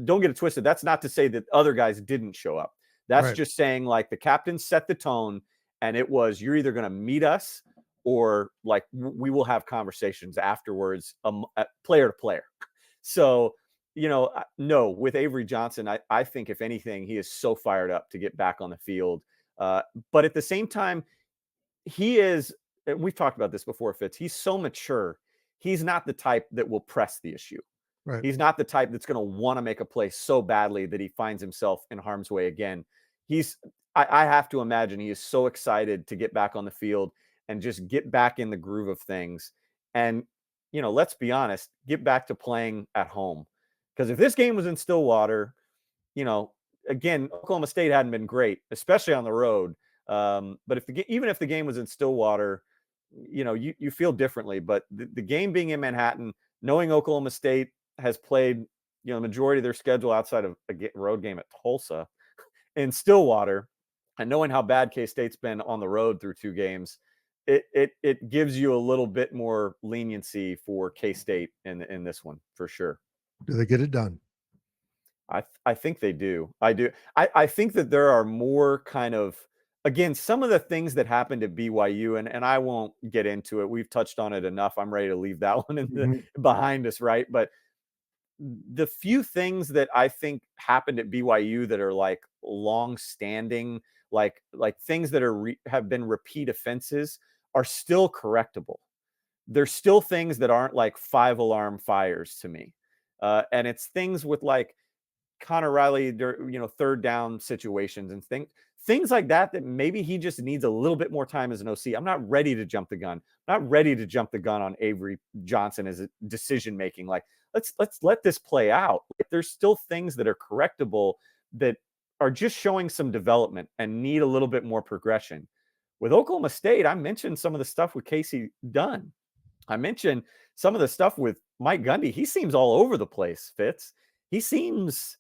Speaker 5: don't get it twisted. That's not to say that other guys didn't show up. That's
Speaker 2: Right.
Speaker 5: just saying, like, the captain set the tone, and it was, you're either going to meet us or, like, we will have conversations afterwards, player to player. So, no, with Avery Johnson, I think if anything, he is so fired up to get back on the field. But at the same time, he is, and we've talked about this before, Fitz, he's so mature. He's not the type that will press the issue.
Speaker 2: Right.
Speaker 5: He's not the type that's going to want to make a play so badly that he finds himself in harm's way again. I have to imagine he is so excited to get back on the field and just get back in the groove of things. And, let's be honest, get back to playing at home. Because if this game was in Stillwater, again, Oklahoma State hadn't been great, especially on the road. But even if the game was in Stillwater, you feel differently. But the game being in Manhattan, knowing Oklahoma State has played, the majority of their schedule outside of a road game at Tulsa in Stillwater, and knowing how bad K-State's been on the road through 2 games, it gives you a little bit more leniency for K-State in this one for sure.
Speaker 2: Do they get it done?
Speaker 5: I think they do. I do. I think that there are more kind of, again, some of the things that happened at BYU, and I won't get into it. We've touched on it enough. I'm ready to leave that one behind us, right? But the few things that I think happened at BYU that are like long-standing, like things that have been repeat offenses, are still correctable. There's still things that aren't like 5-alarm fires to me, and it's things with like Connor Riley, third down situations and things like that maybe he just needs a little bit more time as an OC. I'm not ready to jump the gun. I'm not ready to jump the gun on Avery Johnson as a decision making. Like, let's let this play out. There's still things that are correctable that are just showing some development and need a little bit more progression. With Oklahoma State, I mentioned some of the stuff with Casey Dunn. I mentioned some of the stuff with Mike Gundy. He seems all over the place, Fitz. He seems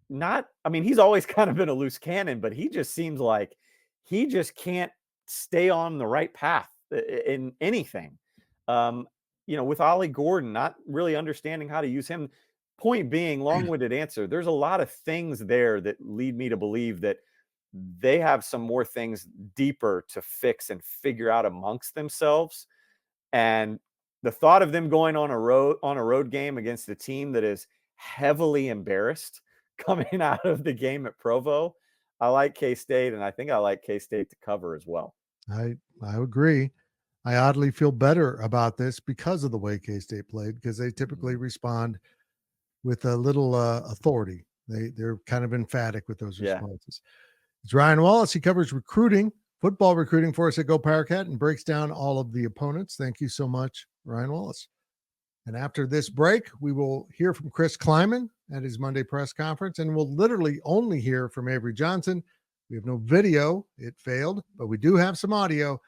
Speaker 5: he's always kind of been a loose cannon, but he just seems like he just can't stay on the right path in anything. With Ollie Gordon, not really understanding how to use him. Point being, long-winded answer, there's a lot of things there that lead me to believe that they have some more things deeper to fix and figure out amongst themselves. And the thought of them going on a road game against a team that is heavily embarrassed coming out of the game at Provo, I like K-State, and I think I like K-State to cover as well.
Speaker 2: I agree. I oddly feel better about this because of the way K-State played, because they typically respond with a little authority. They're kind of emphatic with those responses. It's Ryan Wallace. He covers football recruiting for us at GoPowercat, and breaks down all of the opponents. Thank you so much, Ryan Wallace. And after this break, we will hear from Chris Kleiman at his Monday press conference, and we'll literally only hear from Avery Johnson. We have no video. It failed, but we do have some audio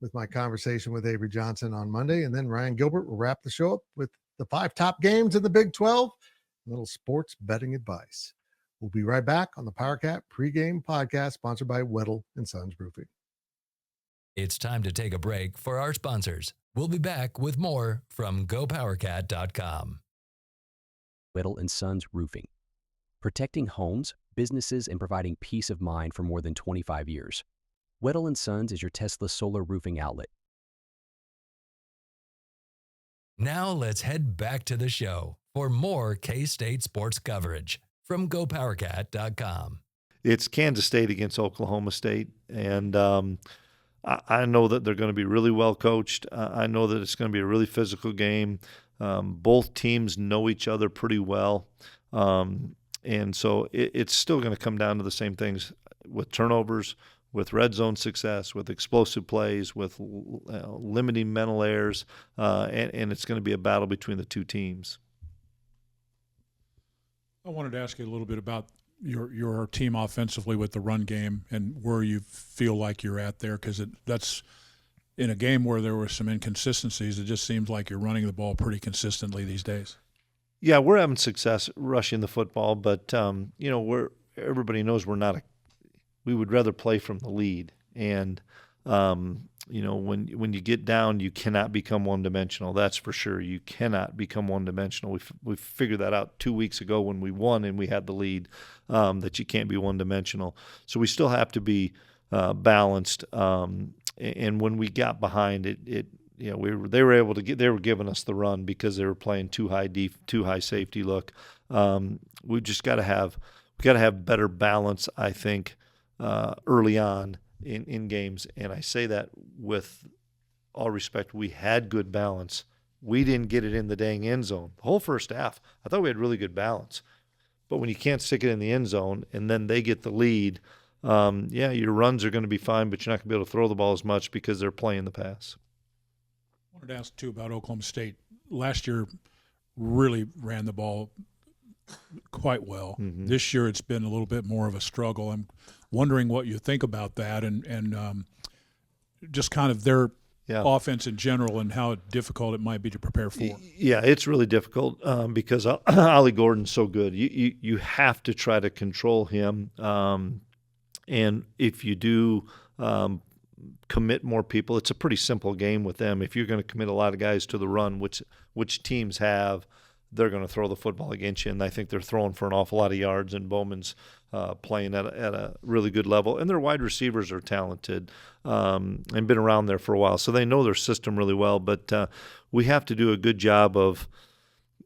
Speaker 2: with my conversation with Avery Johnson on Monday. And then Ryan Gilbert will wrap the show up with the 5 top games in the Big 12, a little sports betting advice. We'll be right back on the Powercat Pregame Podcast, sponsored by Weddle & Sons Roofing.
Speaker 1: It's time to take a break for our sponsors. We'll be back with more from GoPowercat.com.
Speaker 4: Weddle & Sons Roofing. Protecting homes, businesses, and providing peace of mind for more than 25 years. Weddle & Sons is your Tesla solar roofing outlet.
Speaker 1: Now let's head back to the show for more K-State sports coverage from GoPowercat.com.
Speaker 6: It's Kansas State against Oklahoma State, and I know that they're going to be really well coached. I know that it's going to be a really physical game. Both teams know each other pretty well, and so it's still going to come down to the same things with turnovers, with red zone success, with explosive plays, with limiting mental errors, and it's going to be a battle between the two teams.
Speaker 7: I wanted to ask you a little bit about your team offensively with the run game and where you feel like you're at there, because that's in a game where there were some inconsistencies. It just seems like you're running the ball pretty consistently these days.
Speaker 6: Yeah, we're having success rushing the football, but everybody knows we would rather play from the lead, and when you get down, you cannot become one-dimensional. That's for sure. You cannot become one-dimensional. We figured that out 2 weeks ago when we won and we had the lead, that you can't be one-dimensional. So we still have to be balanced. And when we got behind they were giving us the run because they were playing too high safety look. We just got to have better balance, I think, early on in games. And I say that with all respect. We had good balance. We didn't get it in the dang end zone. The whole first half, I thought we had really good balance. But when you can't stick it in the end zone and then they get the lead, your runs are going to be fine, but you're not going to be able to throw the ball as much because they're playing the pass.
Speaker 7: I wanted to ask, too, about Oklahoma State. Last year really ran the ball quite well. Mm-hmm. This year it's been a little bit more of a struggle. I'm wondering what you think about that and just kind of their offense in general and how difficult it might be to prepare for.
Speaker 6: Yeah, it's really difficult because Ollie Gordon's so good. You have to try to control him. And if you do commit more people, it's a pretty simple game with them. If you're going to commit a lot of guys to the run, which teams have, they're going to throw the football against you, and I think they're throwing for an awful lot of yards, and Bowman's playing at a really good level. And their wide receivers are talented and been around there for a while, so they know their system really well. But we have to do a good job of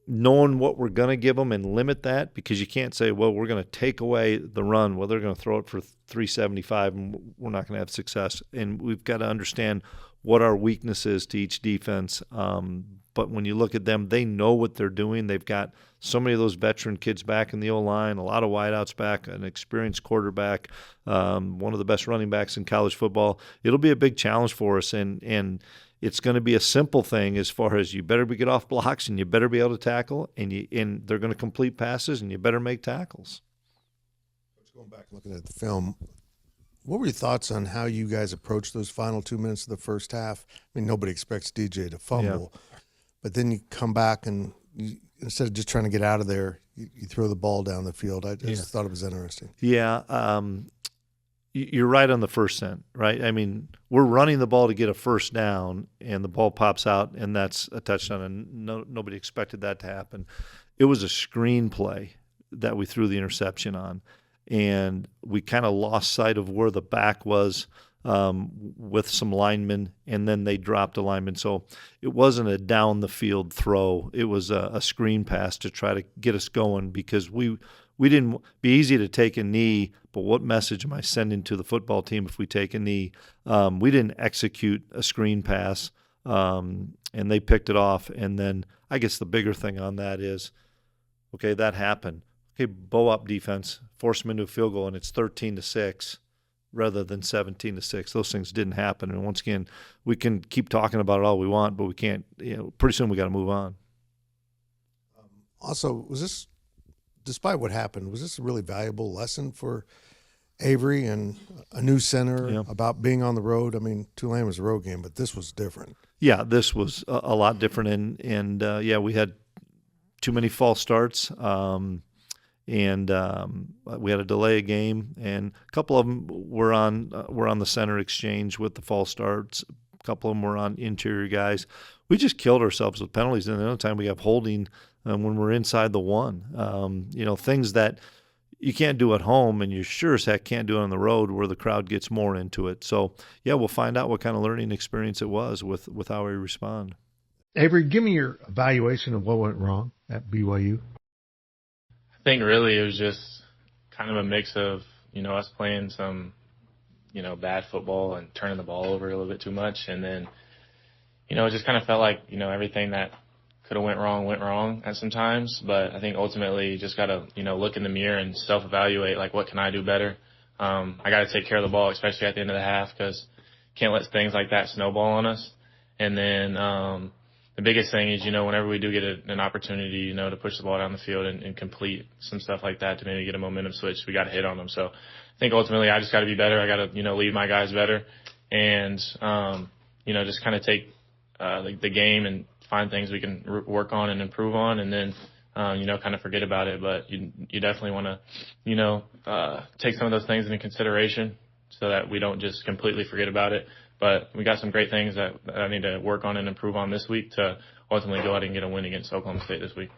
Speaker 6: knowing what we're going to give them and limit that, because you can't say, well, we're going to take away the run. Well, they're going to throw it for 375, and we're not going to have success. And we've got to understand what our weakness is to each defense. But when you look at them, they know what they're doing. They've got so many of those veteran kids back in the O-line, a lot of wideouts back, an experienced quarterback, one of the best running backs in college football. It'll be a big challenge for us, and it's going to be a simple thing as far as you better get off blocks and you better be able to tackle, and they're going to complete passes, and you better make tackles.
Speaker 2: Going back and looking at the film, what were your thoughts on how you guys approached those final 2 minutes of the first half? I mean, nobody expects DJ to fumble, but then you come back and instead of just trying to get out of there, you throw the ball down the field. I just thought it was interesting. Yeah,
Speaker 6: you're right on the first cent, right? I mean, we're running the ball to get a first down, and the ball pops out, and that's a touchdown, and nobody expected that to happen. It was a screen play that we threw the interception on, and we kind of lost sight of where the back was with some linemen, and then they dropped a lineman. So it wasn't a down-the-field throw. It was a screen pass to try to get us going, because we didn't be easy to take a knee, but what message am I sending to the football team if we take a knee? We didn't execute a screen pass, and they picked it off. And then I guess the bigger thing on that is, okay, that happened. Okay, bow up defense, force them into a field goal, and it's 13-6 rather than 17-6. Those things didn't happen. And once again, we can keep talking about it all we want, but we can't. Pretty soon we got to move on.
Speaker 2: Also, was this, despite what happened, was this a really valuable lesson for Avery and a new center about being on the road? I mean, Tulane was a road game, but this was different.
Speaker 6: Yeah, this was a lot different, and we had too many false starts, and we had to delay a game, and a couple of them were on the center exchange with the false starts. A couple of them were on interior guys. We just killed ourselves with penalties, and another time we have holding when we're inside the one. Things that you can't do at home, and you sure as heck can't do it on the road where the crowd gets more into it. So, we'll find out what kind of learning experience it was with how we respond.
Speaker 2: Avery, give me your evaluation of what went wrong at BYU.
Speaker 8: I think really it was just kind of a mix of, us playing some, bad football and turning the ball over a little bit too much. And then, it just kind of felt like, everything that could have went wrong at some times. But I think ultimately you just got to, look in the mirror and self-evaluate, like, what can I do better? I got to take care of the ball, especially at the end of the half, because can't let things like that snowball on us. And then the biggest thing is, whenever we do get an opportunity, to push the ball down the field and complete some stuff like that to maybe get a momentum switch, we got to hit on them. So I think ultimately I just got to be better. I got to, lead my guys better and, just kind of take the game and find things we can work on and improve on, and then, kind of forget about it. But you definitely want to, take some of those things into consideration so that we don't just completely forget about it. But we got some great things that I need to work on and improve on this week to ultimately go out and get a win against Oklahoma State this week.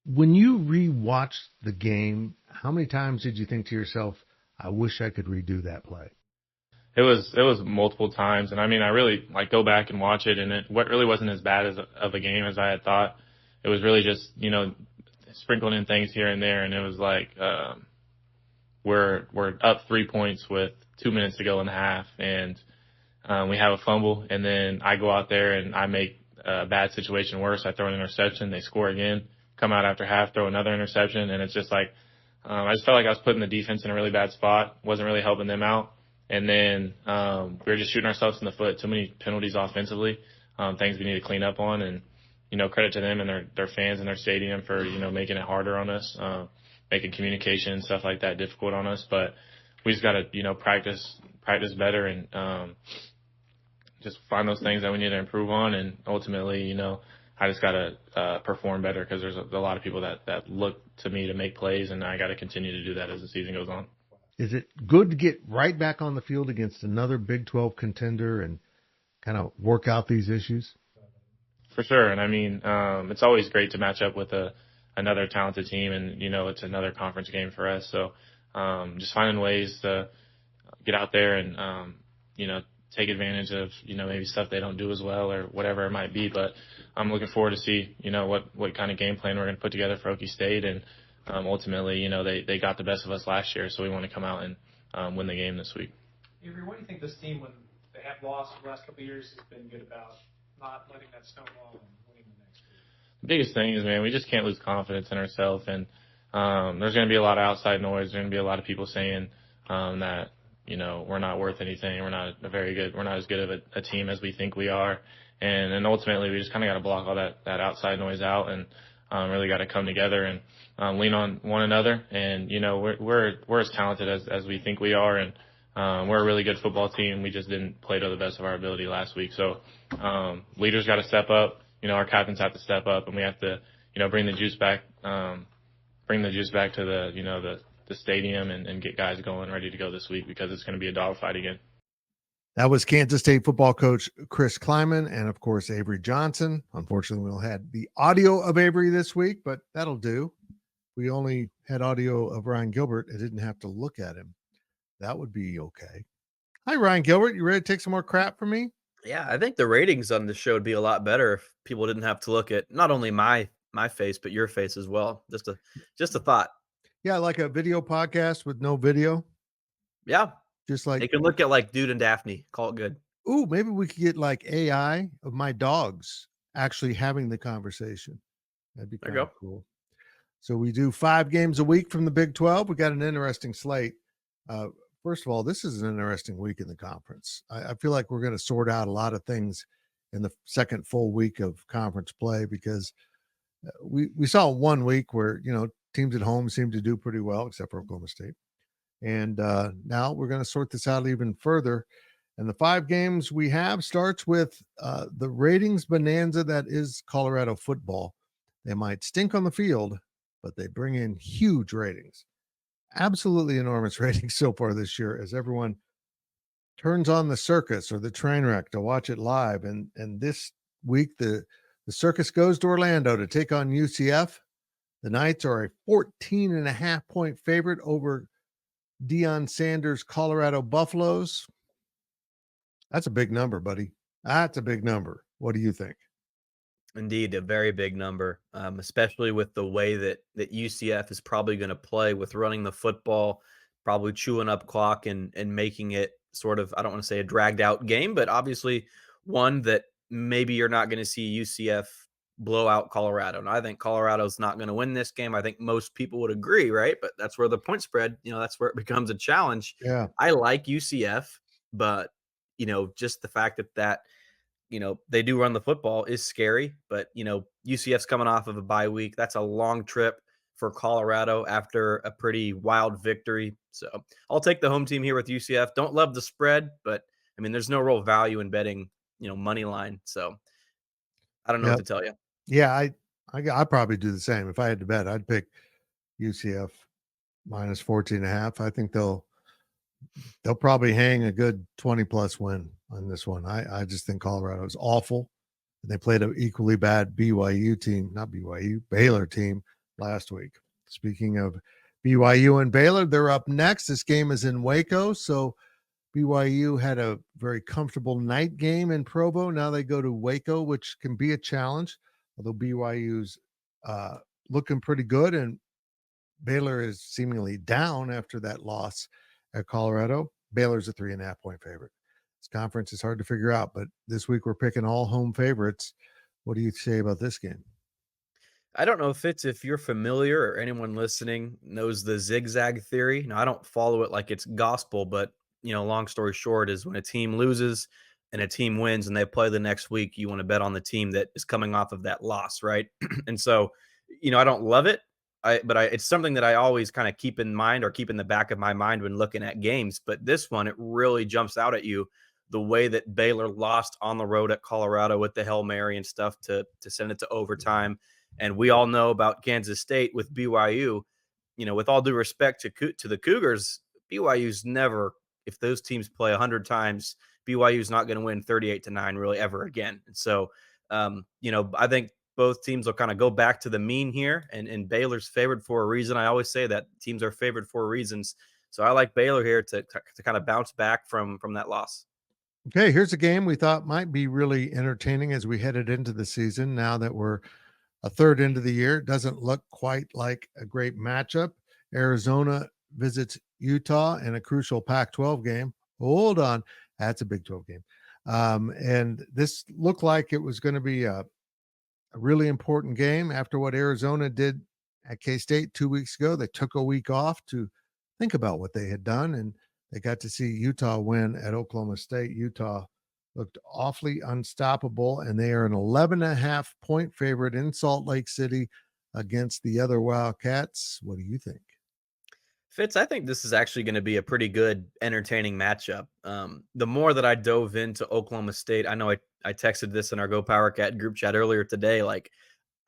Speaker 2: When you rewatched the game, how many times did you think to yourself, I wish I could redo that play?
Speaker 8: It was multiple times. And I mean, I really go back and watch it, and it really wasn't as bad of a game as I had thought. It was really just, sprinkling in things here and there. And it was like, we're up 3 points with 2 minutes to go in the half, and we have a fumble, and then I go out there and I make a bad situation worse. I throw an interception. They score again, come out after half, throw another interception. And it's just like, I just felt like I was putting the defense in a really bad spot, wasn't really helping them out. And then we were just shooting ourselves in the foot. Too many penalties offensively, things we need to clean up on. And, credit to them and their fans and their stadium for, making it harder on us, making communication and stuff like that difficult on us. But we just got to, practice better and just find those things that we need to improve on. And ultimately, I just got to perform better, because there's a lot of people that look to me to make plays, and I got to continue to do that as the season goes on.
Speaker 2: Is it good to get right back on the field against another Big 12 contender and kind of work out these issues?
Speaker 8: For sure. And I mean, it's always great to match up with another talented team, and, it's another conference game for us. So just finding ways to get out there and, take advantage of, maybe stuff they don't do as well or whatever it might be. But I'm looking forward to see, what kind of game plan we're going to put together for Okie State. And ultimately, they got the best of us last year, so we want to come out and win the game this week.
Speaker 9: Avery, what do you think this team, when they have lost the last couple of years, has been good about not letting that snowball and winning the next week?
Speaker 8: The biggest thing is, man, we just can't lose confidence in ourselves. And there's going to be a lot of outside noise. There's going to be a lot of people saying that, we're not worth anything. We're not as good of a team as we think we are. And ultimately, we just kind of got to block all that outside noise out and really got to come together and lean on one another. And, we're as talented as we think we are. And we're a really good football team. We just didn't play to the best of our ability last week. So leaders got to step up. Our captains have to step up, and we have to, bring the juice back to the stadium and get guys going ready to go this week, because it's going to be a dogfight again.
Speaker 2: That was Kansas State football coach Chris Kleiman and, of course, Avery Johnson. Unfortunately, we'll have the audio of Avery this week, but that'll do. We only had audio of Ryan Gilbert. I didn't have to look at him. That would be okay. Hi, Ryan Gilbert. You ready to take some more crap from me?
Speaker 10: Yeah, I think the ratings on the show would be a lot better if people didn't have to look at not only my face, but your face as well. Just a thought.
Speaker 2: Yeah, like a video podcast with no video.
Speaker 10: Yeah.
Speaker 2: Just like
Speaker 10: they can look at like Dude and Daphne. Call it good.
Speaker 2: Ooh, maybe we could get like AI of my dogs actually having the conversation. That'd be kind of cool. So we do 5 games a week from the Big 12. We got an interesting slate. First of all, this is an interesting week in the conference. I feel like we're going to sort out a lot of things in the second full week of conference play, because we saw 1 week where, teams at home seemed to do pretty well, except for Oklahoma State. And now we're going to sort this out even further. And the 5 games we have starts with the ratings bonanza that is Colorado football. They might stink on the field, but they bring in huge ratings. Absolutely enormous ratings so far this year, as everyone turns on the circus or the train wreck to watch it live. And this week, the circus goes to Orlando to take on UCF. The Knights are a 14.5-point favorite over Deion Sanders' Colorado Buffaloes. That's a big number, buddy. That's a big number. What do you think?
Speaker 10: Indeed, a very big number, especially with the way that UCF is probably going to play with running the football, probably chewing up clock and making it sort of, I don't want to say a dragged out game, but obviously one that maybe you're not going to see UCF blow out Colorado. And I think Colorado's not going to win this game. I think most people would agree, right? But that's where the point spread, that's where it becomes a challenge.
Speaker 2: Yeah.
Speaker 10: I like UCF, but, just the fact that they do run the football is scary. But, UCF's coming off of a bye week. That's a long trip for Colorado after a pretty wild victory. So I'll take the home team here with UCF. Don't love the spread, but I mean, there's no real value in betting, money line. So I don't know what to tell you.
Speaker 2: Yeah, I probably do the same. If I had to bet, I'd pick UCF minus 14.5. I think they'll probably hang a good 20+ win on this one. I just think Colorado is awful. And they played an equally bad Baylor team last week. Speaking of BYU and Baylor, they're up next. This game is in Waco. So BYU had a very comfortable night game in Provo. Now they go to Waco, which can be a challenge, although BYU's looking pretty good and Baylor is seemingly down after that loss at Colorado. Baylor's a 3.5-point favorite. This conference is hard to figure out, but this week we're picking all home favorites. What do you say about this game?
Speaker 10: I don't know if you're familiar or anyone listening knows the zigzag theory. Now, I don't follow it like it's gospel, but long story short is when a team loses and a team wins and they play the next week, you want to bet on the team that is coming off of that loss, right? And so, I don't love it, but it's something that I always kind of keep in mind or keep in the back of my mind when looking at games. But this one, it really jumps out at you the way that Baylor lost on the road at Colorado with the Hail Mary and stuff to send it to overtime. And we all know about Kansas State with BYU. With all due respect to the Cougars, BYU's never, if those teams play 100 times, BYU's not going to win 38-9 really ever again. And so, I think both teams will kind of go back to the mean here, and Baylor's favored for a reason. I always say that teams are favored for reasons. So I like Baylor here to kind of bounce back from that loss.
Speaker 2: Okay, here's a game we thought might be really entertaining as we headed into the season. Now that we're a third into the year, it doesn't look quite like a great matchup. Arizona visits Utah in a crucial Pac-12 game. Hold on. That's a Big 12 game. And this looked like it was going to be a really important game after what Arizona did at K-State 2 weeks ago. They took a week off to think about what they had done, and they got to see Utah win at Oklahoma State. Utah looked awfully unstoppable, and they are an 11.5-point favorite in Salt Lake City against the other Wildcats. What do you think?
Speaker 10: Fitz, I think this is actually going to be a pretty good, entertaining matchup. The more that I dove into Oklahoma State, I know I texted this in our GoPowercat group chat earlier today. Like,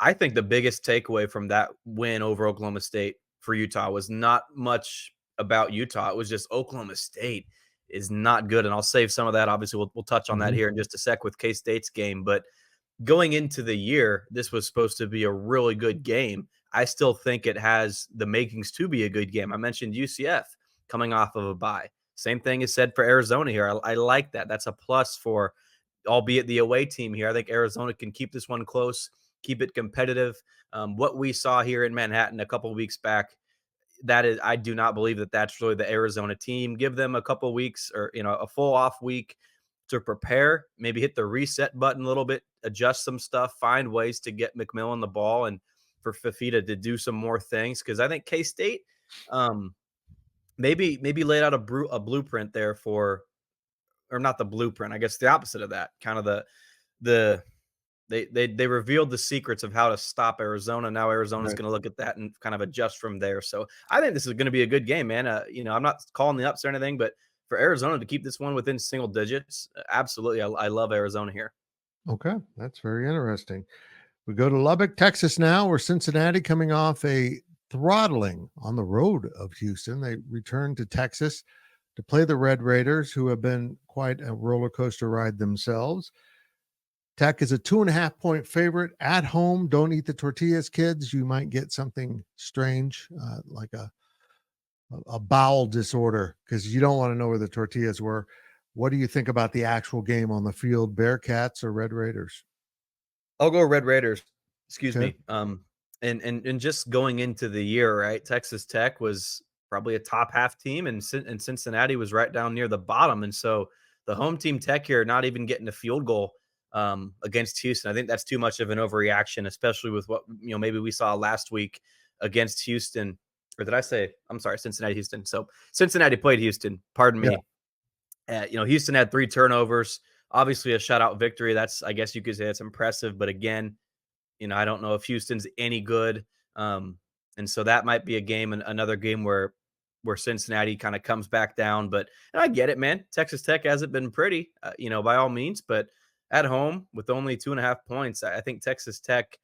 Speaker 10: I think the biggest takeaway from that win over Oklahoma State for Utah was not much about Utah. It was just Oklahoma State is not good. And I'll save some of that. Obviously, we'll touch on that here in just a sec with K-State's game. But going into the year, this was supposed to be a really good game. I still think it has the makings to be a good game. I mentioned UCF coming off of a bye. Same thing is said for Arizona here. I like that. That's a plus for, albeit the away team here. I think Arizona can keep this one close, keep it competitive. What we saw here in Manhattan a couple of weeks back, I do not believe that that's really the Arizona team. Give them a couple of weeks or, a full off week to prepare, maybe hit the reset button a little bit, adjust some stuff, find ways to get McMillan the ball and for Fafita to do some more things. Cause I think K-State maybe laid out a blueprint there or not the blueprint, I guess the opposite of that, kind of they revealed the secrets of how to stop Arizona. Now Arizona's going to look at that and kind of adjust from there. So I think this is going to be a good game, man. I'm not calling the ups or anything, but for Arizona to keep this one within single digits, absolutely. I love Arizona here.
Speaker 2: Okay, that's very interesting. We go to Lubbock, Texas now, where Cincinnati, coming off a throttling on the road of Houston, they return to Texas to play the Red Raiders, who have been quite a roller coaster ride themselves. Tech is a 2.5-point favorite at home. Don't eat the tortillas, kids. You might get something strange, like a bowel disorder, because you don't want to know where the tortillas were. What do you think about the actual game on the field, Bearcats or Red Raiders?
Speaker 10: I'll go Red Raiders. Excuse me. And just going into the year, right? Texas Tech was probably a top half team, and Cincinnati was right down near the bottom. And so the home team Tech here, not even getting a field goal against Houston. I think that's too much of an overreaction, especially with what, maybe we saw last week against Houston. Or did I say, I'm sorry, Cincinnati, Houston. So Cincinnati played Houston, pardon me. Houston had 3 turnovers, obviously a shutout victory. That's, I guess you could say that's impressive. But again, I don't know if Houston's any good. And so that might be a game, and another game where Cincinnati kind of comes back down. But and I get it, man. Texas Tech hasn't been pretty, by all means, but at home with only 2.5 points, I think Texas Tech,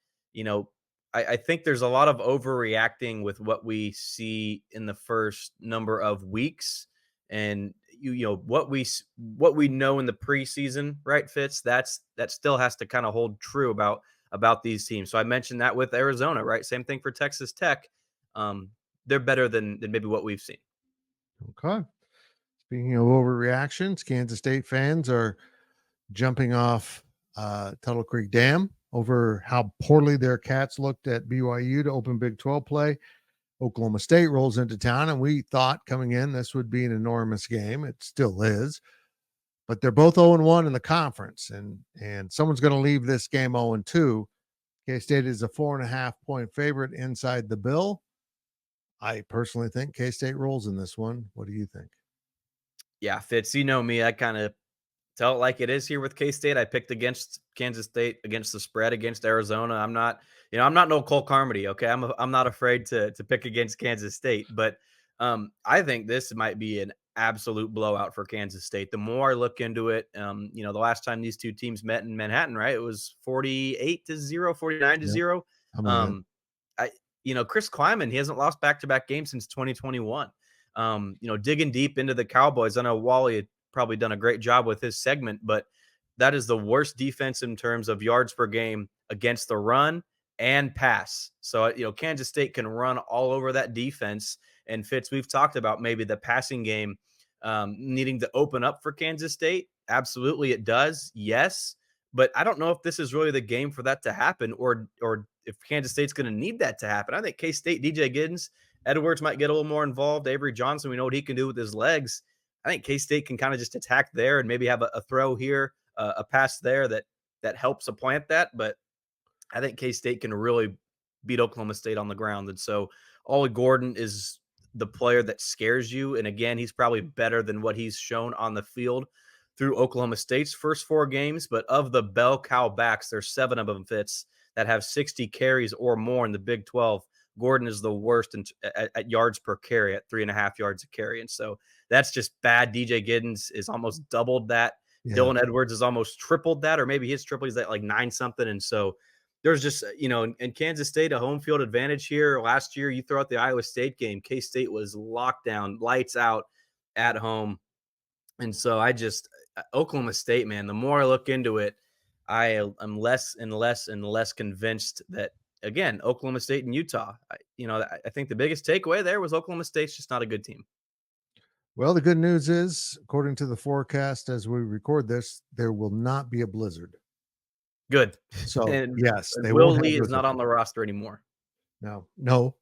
Speaker 10: I think there's a lot of overreacting with what we see in the first number of weeks. And what we know in the preseason, right, Fitz, that still has to kind of hold true about these teams. So I mentioned that with Arizona, right? Same thing for Texas Tech. They're better than maybe what we've seen.
Speaker 2: Okay. Speaking of overreactions, Kansas State fans are jumping off Tuttle Creek Dam over how poorly their Cats looked at BYU to open Big 12 play. Oklahoma State rolls into town, and we thought coming in this would be an enormous game. It still is. But they're both 0-1 in the conference, and someone's going to leave this game 0-2. K-State is a 4.5-point favorite inside the Bill. I personally think K-State rolls in this one. What do you think?
Speaker 10: Yeah, Fitz, you know me. I kind of tell it like it is here with K-State. I picked against Kansas State against the spread against Arizona. I'm not no Cole Carmody. Okay, I'm not afraid to pick against Kansas State, but I think this might be an absolute blowout for Kansas State. The more I look into it, the last time these two teams met in Manhattan, right, it was 48-0, 49-0. Chris Kleiman, he hasn't lost back-to-back games since 2021. Digging deep into the Cowboys, I know Wally had probably done a great job with his segment, but that is the worst defense in terms of yards per game against the run and pass. So, Kansas State can run all over that defense. And Fitz, we've talked about maybe the passing game needing to open up for Kansas State. Absolutely, it does. Yes. But I don't know if this is really the game for that to happen, or if Kansas State's going to need that to happen. I think K-State, DJ Giddens, Edwards might get a little more involved. Avery Johnson, we know what he can do with his legs. I think K-State can kind of just attack there and maybe have a throw here, a pass there that helps supplant that. But I think K-State can really beat Oklahoma State on the ground. And so Ollie Gordon is the player that scares you. And again, he's probably better than what he's shown on the field through Oklahoma State's first 4 games. But of the bell cow backs, there's 7 of them, Fitz, that have 60 carries or more in the Big 12. Gordon is the worst at yards per carry at 3.5 yards a carry. And so that's just bad. DJ Giddens is almost doubled that. Yeah. Dylan Edwards is almost tripled that, or maybe his triple is at like 9 something. And so there's just, in Kansas State, a home field advantage here. Last year, you throw out the Iowa State game, K-State was locked down, lights out at home. And so Oklahoma State, man, the more I look into it, I am less and less and less convinced that, again, Oklahoma State and Utah, I think the biggest takeaway there was Oklahoma State's just not a good team.
Speaker 2: Well, the good news is, according to the forecast as we record this, there will not be a blizzard.
Speaker 10: Good.
Speaker 2: So,
Speaker 10: and
Speaker 2: yes,
Speaker 10: they Will Lee is not on the roster anymore.
Speaker 2: No,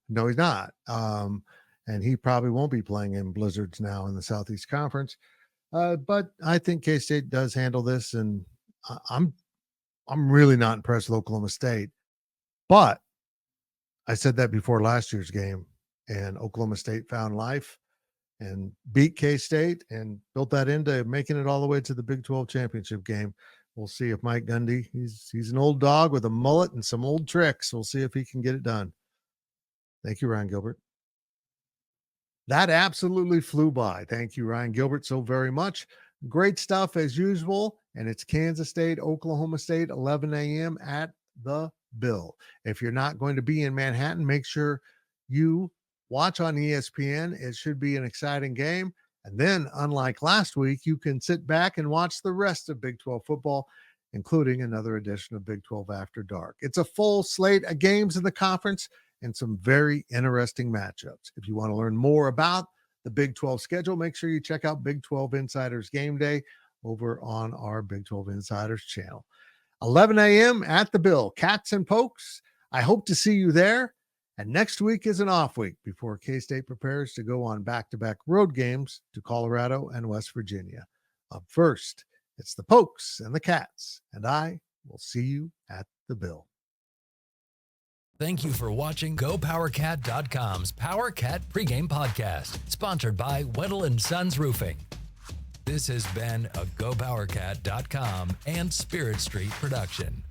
Speaker 2: he's not. And he probably won't be playing in blizzards now in the Southeast Conference. But I think K-State does handle this, and I'm really not impressed with Oklahoma State. But I said that before last year's game, and Oklahoma State found life and beat K-State and built that into making it all the way to the Big 12 championship game. We'll see if Mike Gundy, he's an old dog with a mullet and some old tricks. We'll see if he can get it done. Thank you, Ryan Gilbert. That absolutely flew by. Thank you, Ryan Gilbert, so very much. Great stuff as usual. And it's Kansas State, Oklahoma State, 11 a.m. at the Bill. If you're not going to be in Manhattan, make sure you watch on ESPN. It should be an exciting game. And then, unlike last week, you can sit back and watch the rest of Big 12 football, including another edition of Big 12 After Dark. It's a full slate of games in the conference and some very interesting matchups. If you want to learn more about the Big 12 schedule, make sure you check out Big 12 Insiders Game Day over on our Big 12 Insiders channel. 11 a.m. at the Bill. Cats and Pokes. I hope to see you there. And next week is an off week before K-State prepares to go on back-to-back road games to Colorado and West Virginia. Up first It's the Pokes and the Cats, and I will see you at the Bill.
Speaker 1: Thank you for watching GoPowercat.com's Powercat Pregame Podcast, sponsored by Weddle & Sons Roofing. This has been a GoPowercat.com and Spirit Street production.